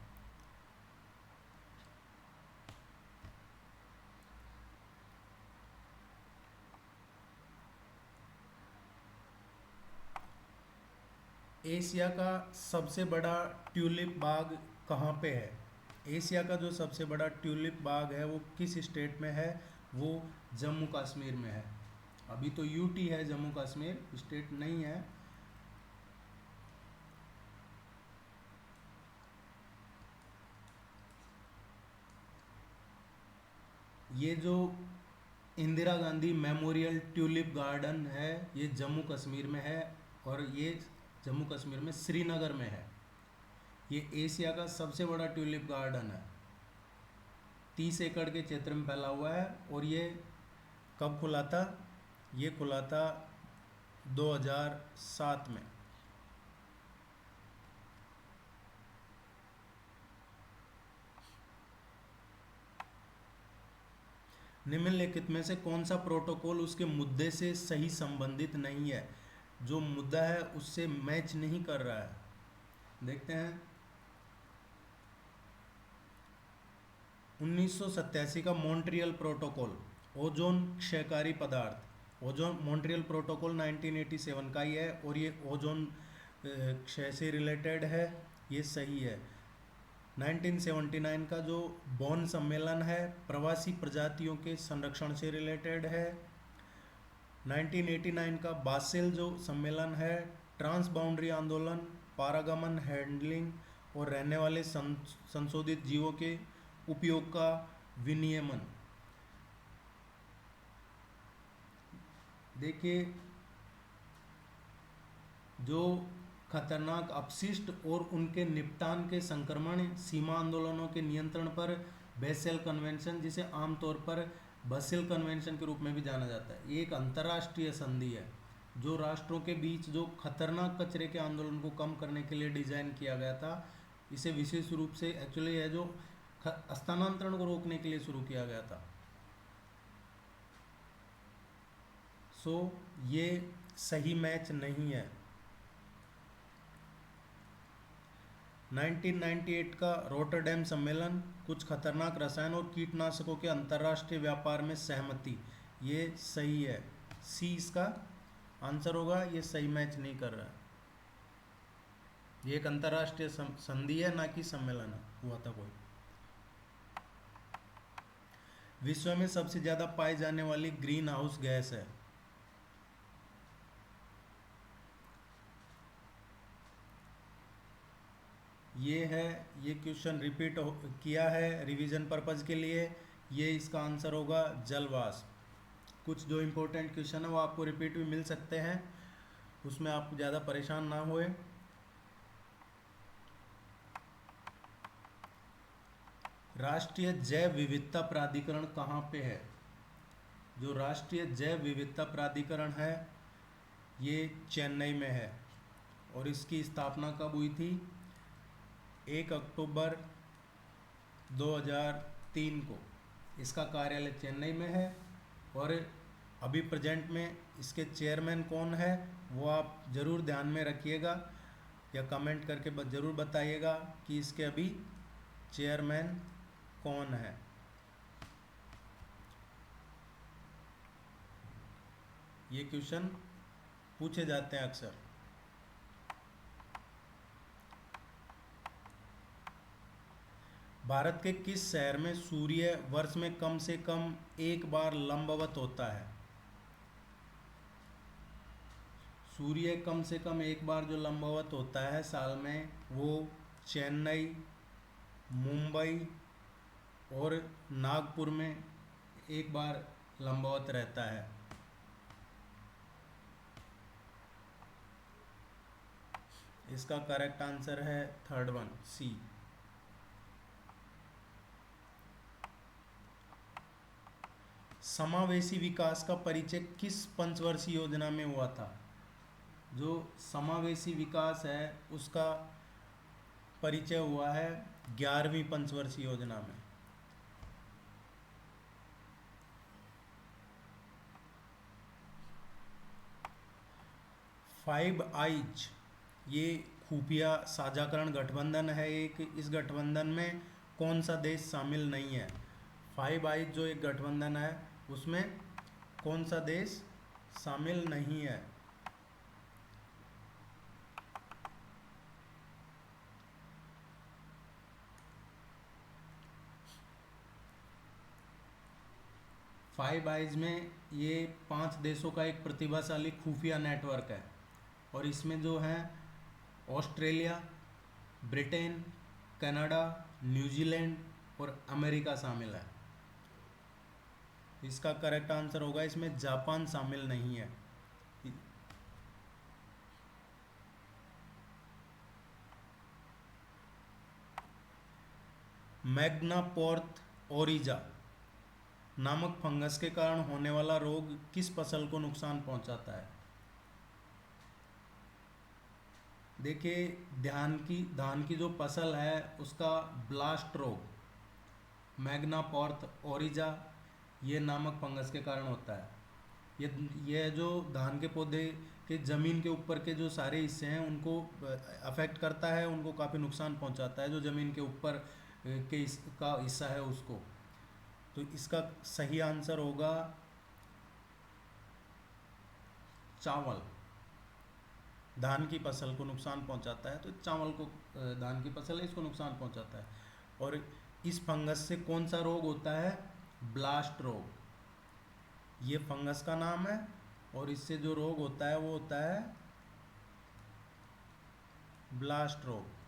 एशिया का सबसे बड़ा ट्यूलिप बाग कहाँ पे है? एशिया का जो सबसे बड़ा ट्यूलिप बाग है वो किस स्टेट में है? वो जम्मू कश्मीर में है। अभी तो यूटी है, जम्मू कश्मीर स्टेट नहीं है। ये जो Indira Gandhi memorial tulip garden है ये जम्मू कश्मीर में है, और ये जम्मू कश्मीर में श्रीनगर में है। ये एशिया का सबसे बड़ा ट्यूलिप गार्डन है, 30 एकड़ के क्षेत्र में फैला हुआ है। और ये कब खुला था? ये खुला था 2007 में। निम्नलिखित में से कौन सा प्रोटोकॉल उसके मुद्दे से सही संबंधित नहीं है? जो मुद्दा है उससे मैच नहीं कर रहा है। देखते हैं। 1987 का मॉन्ट्रियल प्रोटोकॉल, ओजोन क्षयकारी पदार्थ। ओजोन मॉन्ट्रियल प्रोटोकॉल 1987 का ही है, और ये ओजोन क्षय से रिलेटेड है, ये सही है। 1979 का जो बॉन सम्मेलन है प्रवासी प्रजातियों के संरक्षण से रिलेटेड है। 1989 का बासेल जो सम्मेलन है ट्रांस बाउंड्री आंदोलन, पारागमन, हैंडलिंग और रहने वाले संशोधित जीवों के उपयोग का विनियमन। देखिए, जो खतरनाक अपशिष्ट और उनके निपटान के संक्रमण सीमा आंदोलनों के नियंत्रण पर बेसेल कन्वेंशन, जिसे आमतौर पर बसेल कन्वेंशन के रूप में भी जाना जाता है, ये एक अंतर्राष्ट्रीय संधि है जो राष्ट्रों के बीच जो खतरनाक कचरे के आंदोलन को कम करने के लिए डिजाइन किया गया था। इसे विशेष रूप से एक्चुअली है जो स्थानांतरण को रोकने के लिए शुरू किया गया था। सो ये सही मैच नहीं है। 1998 का रोटरडैम सम्मेलन, कुछ खतरनाक रसायन और कीटनाशकों के अंतर्राष्ट्रीय व्यापार में सहमति, ये सही है। सी इसका आंसर होगा, ये सही मैच नहीं कर रहा है। ये एक अंतर्राष्ट्रीय संधि है, ना कि सम्मेलन हुआ था कोई। विश्व में सबसे ज्यादा पाई जाने वाली ग्रीन हाउस गैस है? ये है, ये क्वेश्चन रिपीट किया है रिवीजन पर्पज के लिए। ये इसका आंसर होगा जल वाष्प। कुछ जो इम्पोर्टेंट क्वेश्चन है वो आपको रिपीट भी मिल सकते हैं, उसमें आप ज़्यादा परेशान ना होए। राष्ट्रीय जैव विविधता प्राधिकरण कहाँ पे है? जो राष्ट्रीय जैव विविधता प्राधिकरण है ये चेन्नई में है, और इसकी स्थापना कब हुई थी? 1 अक्टूबर 2003 को। इसका कार्यालय चेन्नई में है, और अभी प्रेजेंट में इसके चेयरमैन कौन है वो आप ज़रूर ध्यान में रखिएगा, या कमेंट करके ज़रूर बताइएगा कि इसके अभी चेयरमैन कौन है। ये क्वेश्चन पूछे जाते हैं अक्सर। भारत के किस शहर में सूर्य वर्ष में कम से कम एक बार लंबवत होता है? सूर्य कम से कम एक बार जो लंबवत होता है साल में, वो चेन्नई, मुंबई और नागपुर में एक बार लंबवत रहता है। इसका करेक्ट आंसर है थर्ड वन, सी। समावेशी विकास का परिचय किस पंचवर्षीय योजना में हुआ था? जो समावेशी विकास है उसका परिचय हुआ है 11वीं पंचवर्षीय योजना में। फाइव आइज, ये खुफिया साझाकरण गठबंधन है एक, इस गठबंधन में कौन सा देश शामिल नहीं है? फाइव आइज जो एक गठबंधन है उसमें कौन सा देश शामिल नहीं है? फाइव आइज में ये 5 देशों का एक प्रतिभाशाली खुफिया नेटवर्क है, और इसमें जो है ऑस्ट्रेलिया, ब्रिटेन, कनाडा, न्यूजीलैंड और अमेरिका शामिल है। इसका करेक्ट आंसर होगा इसमें जापान शामिल नहीं है। मैग्ना पोर्थ ओरिजा नामक फंगस के कारण होने वाला रोग किस फसल को नुकसान पहुंचाता है? देखिए, धान की जो फसल है उसका ब्लास्ट रोग मैग्ना पोर्थ ओरिजा ये नामक फंगस के कारण होता है। ये जो धान के पौधे के ज़मीन के ऊपर के जो सारे हिस्से हैं उनको अफेक्ट करता है, उनको काफ़ी नुकसान पहुंचाता है, जो ज़मीन के ऊपर के इसका हिस्सा है उसको। तो इसका सही आंसर होगा चावल। धान की फसल को नुकसान पहुंचाता है, तो चावल को, धान की फसल है इसको नुकसान पहुंचाता है। और इस फंगस से कौन सा रोग होता है? ब्लास्ट रोग ये फंगस का नाम है, और इससे जो रोग होता है वो होता है ब्लास्ट रोग।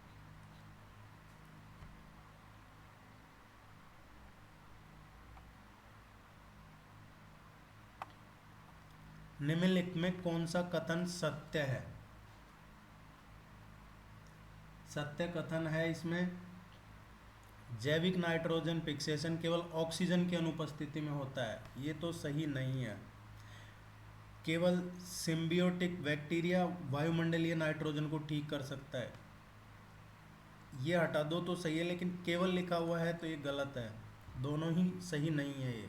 निम्नलिखित में कौन सा कथन सत्य है? सत्य कथन है इसमें जैविक नाइट्रोजन फिक्सेशन केवल ऑक्सीजन की अनुपस्थिति में होता है, ये तो सही नहीं है। केवल सिम्बियोटिक बैक्टीरिया वायुमंडलीय नाइट्रोजन को ठीक कर सकता है, ये हटा दो तो सही है, लेकिन केवल लिखा हुआ है तो ये गलत है, दोनों ही सही नहीं है ये।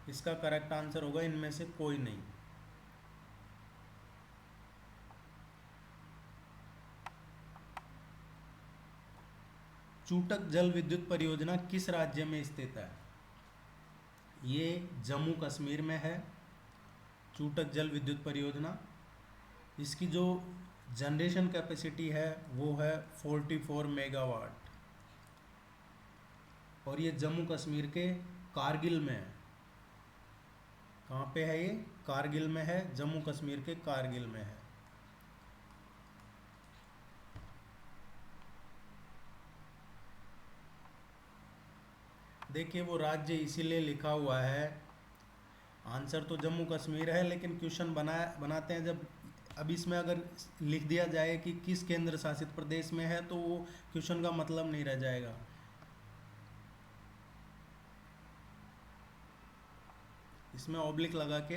इसका करेक्ट आंसर होगा इनमें से कोई नहीं। चूटक जल विद्युत परियोजना किस राज्य में स्थित है? ये जम्मू कश्मीर में है चूटक जल विद्युत परियोजना। इसकी जो जनरेशन कैपेसिटी है वो है 44 मेगावाट, और ये जम्मू कश्मीर के कारगिल में है। कहाँ पे है ये? कारगिल में है, जम्मू कश्मीर के कारगिल में है। देखिए, वो राज्य इसीलिए लिखा हुआ है, आंसर तो जम्मू कश्मीर है, लेकिन क्वेश्चन बनाते हैं जब, अब इसमें अगर लिख दिया जाए कि किस केंद्र शासित प्रदेश में है तो वो क्वेश्चन का मतलब नहीं रह जाएगा। इसमें ऑब्लिक लगा के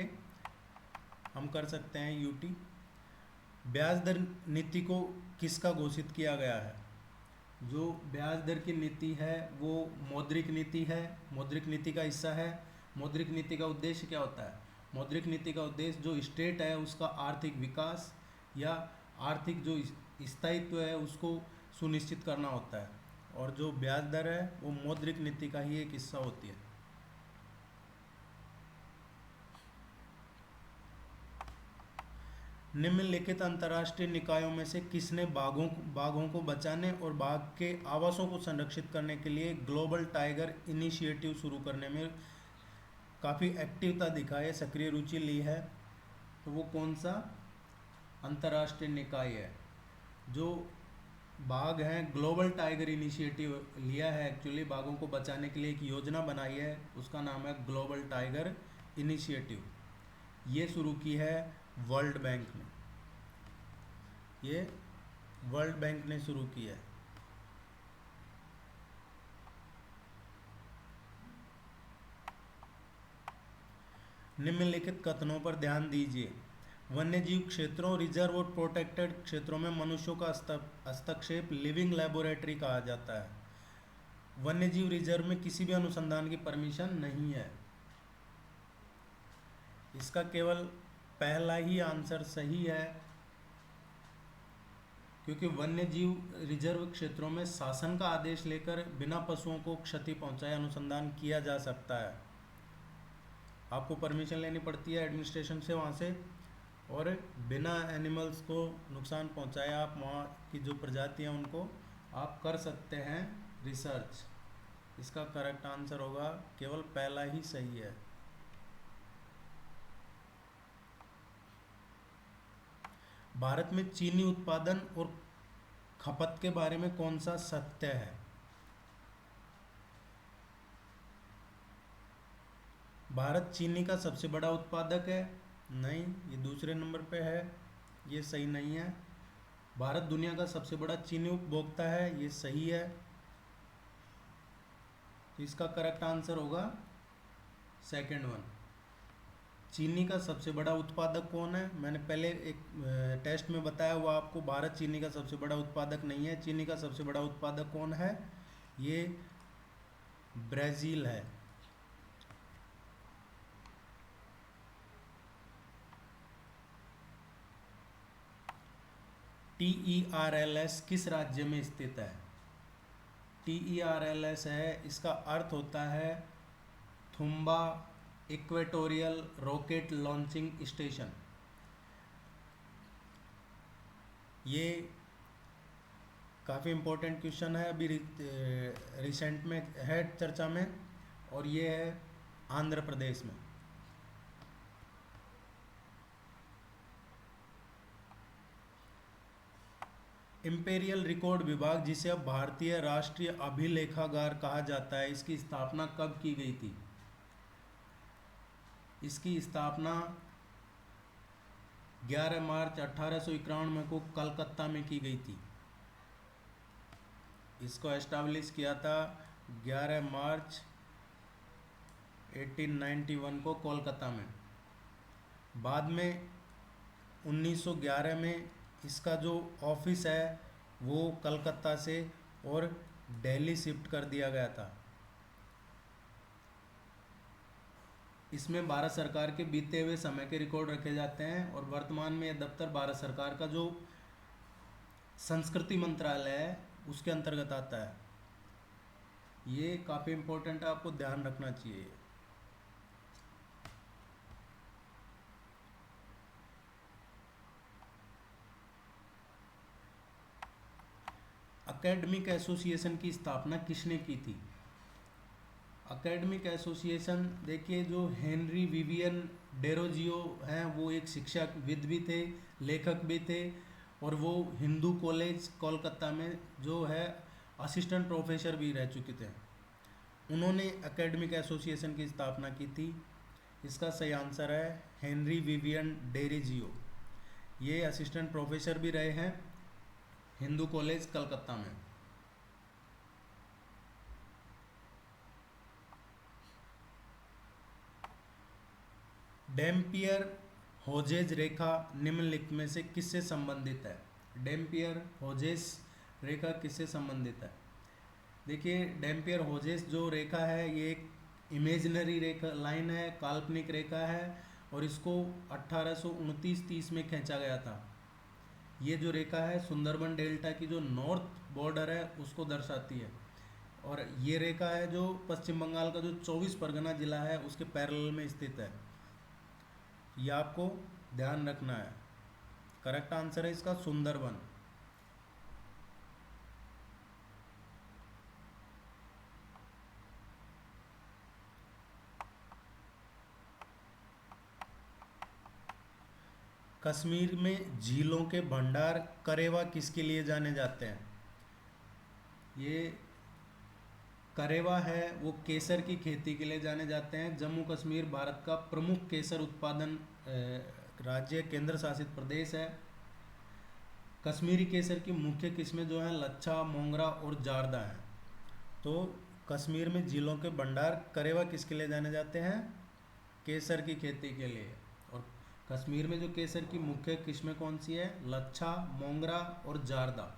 हम कर सकते हैं यूटी। ब्याज दर नीति को किसका घोषित किया गया है? जो ब्याज दर की नीति है वो मौद्रिक नीति है, मौद्रिक नीति का हिस्सा है। मौद्रिक नीति का उद्देश्य क्या होता है? मौद्रिक नीति का उद्देश्य जो स्टेट है उसका आर्थिक विकास या आर्थिक जो स्थायित्व है उसको सुनिश्चित करना होता है, और जो ब्याज दर है वो मौद्रिक नीति का ही एक हिस्सा होती है। निम्नलिखित अंतर्राष्ट्रीय निकायों में से किसने बाघों को बचाने और बाघ के आवासों को संरक्षित करने के लिए ग्लोबल टाइगर इनिशिएटिव शुरू करने में काफ़ी एक्टिवता दिखाई, सक्रिय रुचि ली है? तो वो कौन सा अंतर्राष्ट्रीय निकाय है? जो बाघ हैं, ग्लोबल टाइगर इनिशिएटिव लिया है, एक्चुअली बाघों को बचाने के लिए एक योजना बनाई है, उसका नाम है ग्लोबल टाइगर इनिशिएटिव। ये शुरू की है वर्ल्ड बैंक ने, ये वर्ल्ड बैंक ने शुरू की है। निम्नलिखित कथनों पर ध्यान दीजिए। वन्यजीव क्षेत्रों, रिजर्व और प्रोटेक्टेड क्षेत्रों में मनुष्यों का हस्तक्षेप लिविंग लेबोरेटरी कहा जाता है। वन्यजीव रिजर्व में किसी भी अनुसंधान की परमिशन नहीं है। इसका केवल पहला ही आंसर सही है, क्योंकि वन्य जीव रिजर्व क्षेत्रों में शासन का आदेश लेकर बिना पशुओं को क्षति पहुंचाए अनुसंधान किया जा सकता है। आपको परमिशन लेनी पड़ती है एडमिनिस्ट्रेशन से वहाँ से, और बिना एनिमल्स को नुकसान पहुंचाए आप वहाँ की जो प्रजाति हैं उनको आप कर सकते हैं रिसर्च। इसका करेक्ट आंसर होगा केवल पहला ही सही है। भारत में चीनी उत्पादन और खपत के बारे में कौन सा सत्य है? भारत चीनी का सबसे बड़ा उत्पादक है? नहीं, ये दूसरे नंबर पे है, ये सही नहीं है। भारत दुनिया का सबसे बड़ा चीनी उपभोक्ता है, ये सही है। तो इसका करेक्ट आंसर होगा सेकंड वन। चीनी का सबसे बड़ा उत्पादक कौन है? मैंने पहले एक टेस्ट में बताया हुआ आपको, भारत चीनी का सबसे बड़ा उत्पादक नहीं है। चीनी का सबसे बड़ा उत्पादक कौन है? ये ब्राज़ील है। TERLS किस राज्य में स्थित है? TERLS है, इसका अर्थ होता है Thumba equatorial rocket launching station. ये काफ़ी इम्पोर्टेंट क्वेश्चन है, अभी रिसेंट में है चर्चा में, और ये है आंध्र प्रदेश में। इम्पेरियल रिकॉर्ड विभाग, जिसे अब भारतीय राष्ट्रीय अभिलेखागार कहा जाता है, इसकी स्थापना कब की गई थी? इसकी स्थापना 11 मार्च 1891 को कलकत्ता में की गई थी। इसको एस्टैब्लिश किया था 11 मार्च 1891 को कोलकाता में। बाद में 1911 में इसका जो ऑफिस है वो कलकत्ता से और दिल्ली शिफ्ट कर दिया गया था। इसमें भारत सरकार के बीते हुए समय के रिकॉर्ड रखे जाते हैं, और वर्तमान में यह दफ्तर भारत सरकार का जो संस्कृति मंत्रालय है उसके अंतर्गत आता है। ये काफ़ी इम्पोर्टेंट है, आपको ध्यान रखना चाहिए। एकेडमिक एसोसिएशन की स्थापना किसने की थी? एकेडमिक एसोसिएशन, देखिए, जो हेनरी विवियन डेरोजियो हैं वो एक शिक्षाविद भी थे, लेखक भी थे, और वो हिंदू कॉलेज कोलकाता में जो है असिस्टेंट प्रोफेसर भी रह चुके थे। उन्होंने एकेडमिक एसोसिएशन की स्थापना की थी। इसका सही आंसर है हेनरी विवियन डेरोजियो। ये असिस्टेंट प्रोफेसर भी रहे हैं हिंदू कॉलेज कलकत्ता में। डैम्पियर होजेज रेखा निम्नलिखित में से किससे संबंधित है? डैम्पियर होजेस रेखा किससे संबंधित है? देखिए, डैम्पियर होजेस जो रेखा है ये एक इमेजिनरी रेखा लाइन है, काल्पनिक रेखा है, और इसको 1829-30 में खींचा गया था। ये जो रेखा है सुंदरबन डेल्टा की जो नॉर्थ बॉर्डर है उसको दर्शाती है, और ये रेखा है जो पश्चिम बंगाल का जो 24 परगना जिला है उसके पैरेलल में स्थित है। ये आपको ध्यान रखना है। करेक्ट आंसर है इसका सुंदरबन। कश्मीर में झीलों के भंडार करेवा किसके लिए जाने जाते हैं? ये करेवा है वो केसर की खेती के लिए जाने जाते हैं। जम्मू कश्मीर भारत का प्रमुख केसर उत्पादन राज्य, केंद्र शासित प्रदेश है। कश्मीरी केसर की मुख्य किस्में जो हैं लच्छा, मोंगरा और जारदा हैं। तो कश्मीर में झीलों के भंडार करेवा किसके लिए जाने जाते हैं? केसर की खेती के लिए। और कश्मीर में जो केसर की मुख्य किस्में कौन सी है? लच्छा, मोंगरा और जारदा।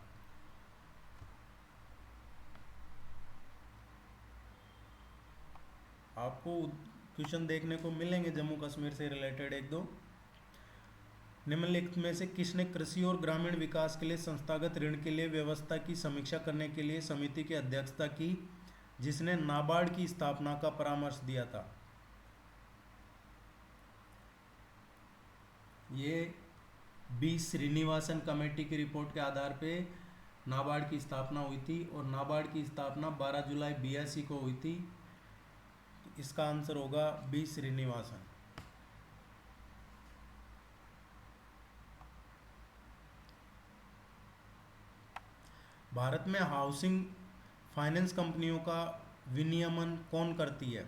आपको क्वेश्चन देखने को मिलेंगे जम्मू कश्मीर से रिलेटेड एक दो। निम्नलिखित में से किसने कृषि और ग्रामीण विकास के लिए संस्थागत ऋण के लिए व्यवस्था की समीक्षा करने के लिए समिति की अध्यक्षता की, जिसने नाबार्ड की स्थापना का परामर्श दिया था? ये बी श्रीनिवासन कमेटी की रिपोर्ट के आधार पे नाबार्ड की स्थापना हुई थी और नाबार्ड की स्थापना 12 जुलाई 82 को हुई थी। इसका आंसर होगा बी श्रीनिवासन। भारत में हाउसिंग फाइनेंस कंपनियों का विनियमन कौन करती है?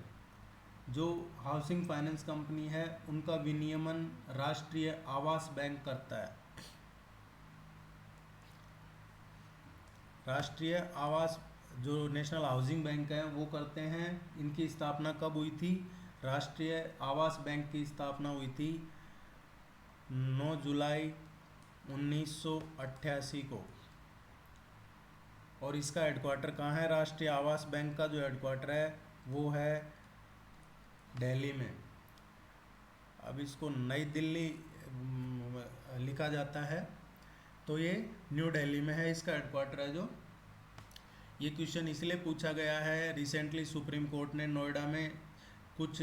जो हाउसिंग फाइनेंस कंपनी है उनका विनियमन राष्ट्रीय आवास बैंक करता है। राष्ट्रीय आवास जो नेशनल हाउसिंग बैंक है वो करते हैं। इनकी स्थापना कब हुई थी? राष्ट्रीय आवास बैंक की स्थापना हुई थी 9 जुलाई 1988 को। और इसका हेडक्वार्टर कहाँ है? राष्ट्रीय आवास बैंक का जो हेडक्वार्टर है वो है दिल्ली में। अब इसको नई दिल्ली लिखा जाता है, तो ये न्यू दिल्ली में है इसका हेडक्वार्टर है जो। ये क्वेश्चन इसलिए पूछा गया है, रिसेंटली सुप्रीम कोर्ट ने नोएडा में कुछ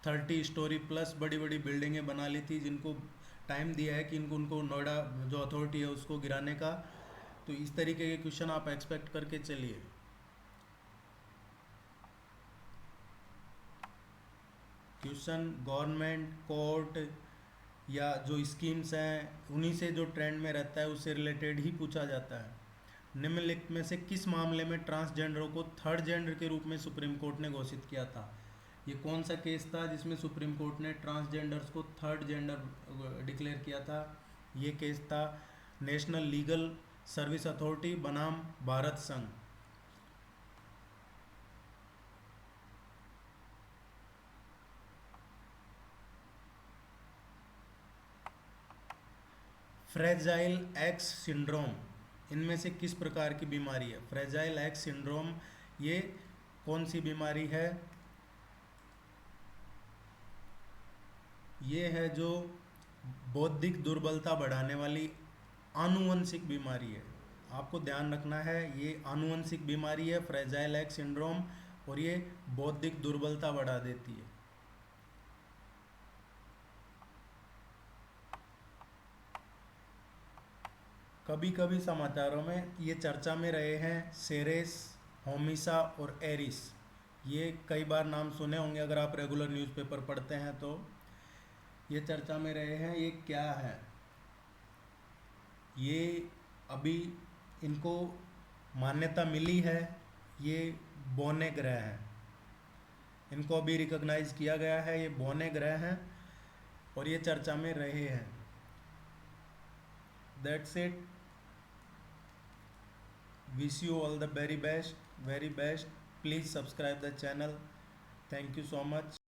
30 स्टोरी प्लस बड़ी बड़ी बिल्डिंगें बना ली थी, जिनको टाइम दिया है कि उनको नोएडा जो अथॉरिटी है उसको गिराने का। तो इस तरीके के क्वेश्चन आप एक्सपेक्ट करके चलिए। क्वेश्चन गवर्नमेंट, कोर्ट या जो स्कीम्स हैं उन्हीं से जो ट्रेंड में रहता है उससे रिलेटेड ही पूछा जाता है। निम्नलिखित में से किस मामले में ट्रांसजेंडरों को थर्ड जेंडर के रूप में सुप्रीम कोर्ट ने घोषित किया था? ये कौन सा केस था जिसमें सुप्रीम कोर्ट ने ट्रांसजेंडर्स को थर्ड जेंडर डिक्लेयर किया था? ये केस था नेशनल लीगल सर्विस अथॉरिटी बनाम भारत संघ। फ्रेजाइल एक्स सिंड्रोम इनमें से किस प्रकार की बीमारी है? फ्रेजाइल एक्स सिंड्रोम ये कौन सी बीमारी है? ये है जो बौद्धिक दुर्बलता बढ़ाने वाली आनुवंशिक बीमारी है। आपको ध्यान रखना है, ये आनुवंशिक बीमारी है फ्रेजाइल एक्स सिंड्रोम, और ये बौद्धिक दुर्बलता बढ़ा देती है। कभी कभी समाचारों में ये चर्चा में रहे हैं सेरेस, होमिसा और एरिस। ये कई बार नाम सुने होंगे अगर आप रेगुलर न्यूज़पेपर पढ़ते हैं तो। ये चर्चा में रहे हैं, ये क्या है? ये अभी इनको मान्यता मिली है, ये बौने ग्रह हैं। इनको अभी रिकॉग्नाइज किया गया है, ये बौने ग्रह हैं और ये चर्चा में रहे हैं। That's it. Wish you all the very best. Please subscribe the channel. Thank you so much.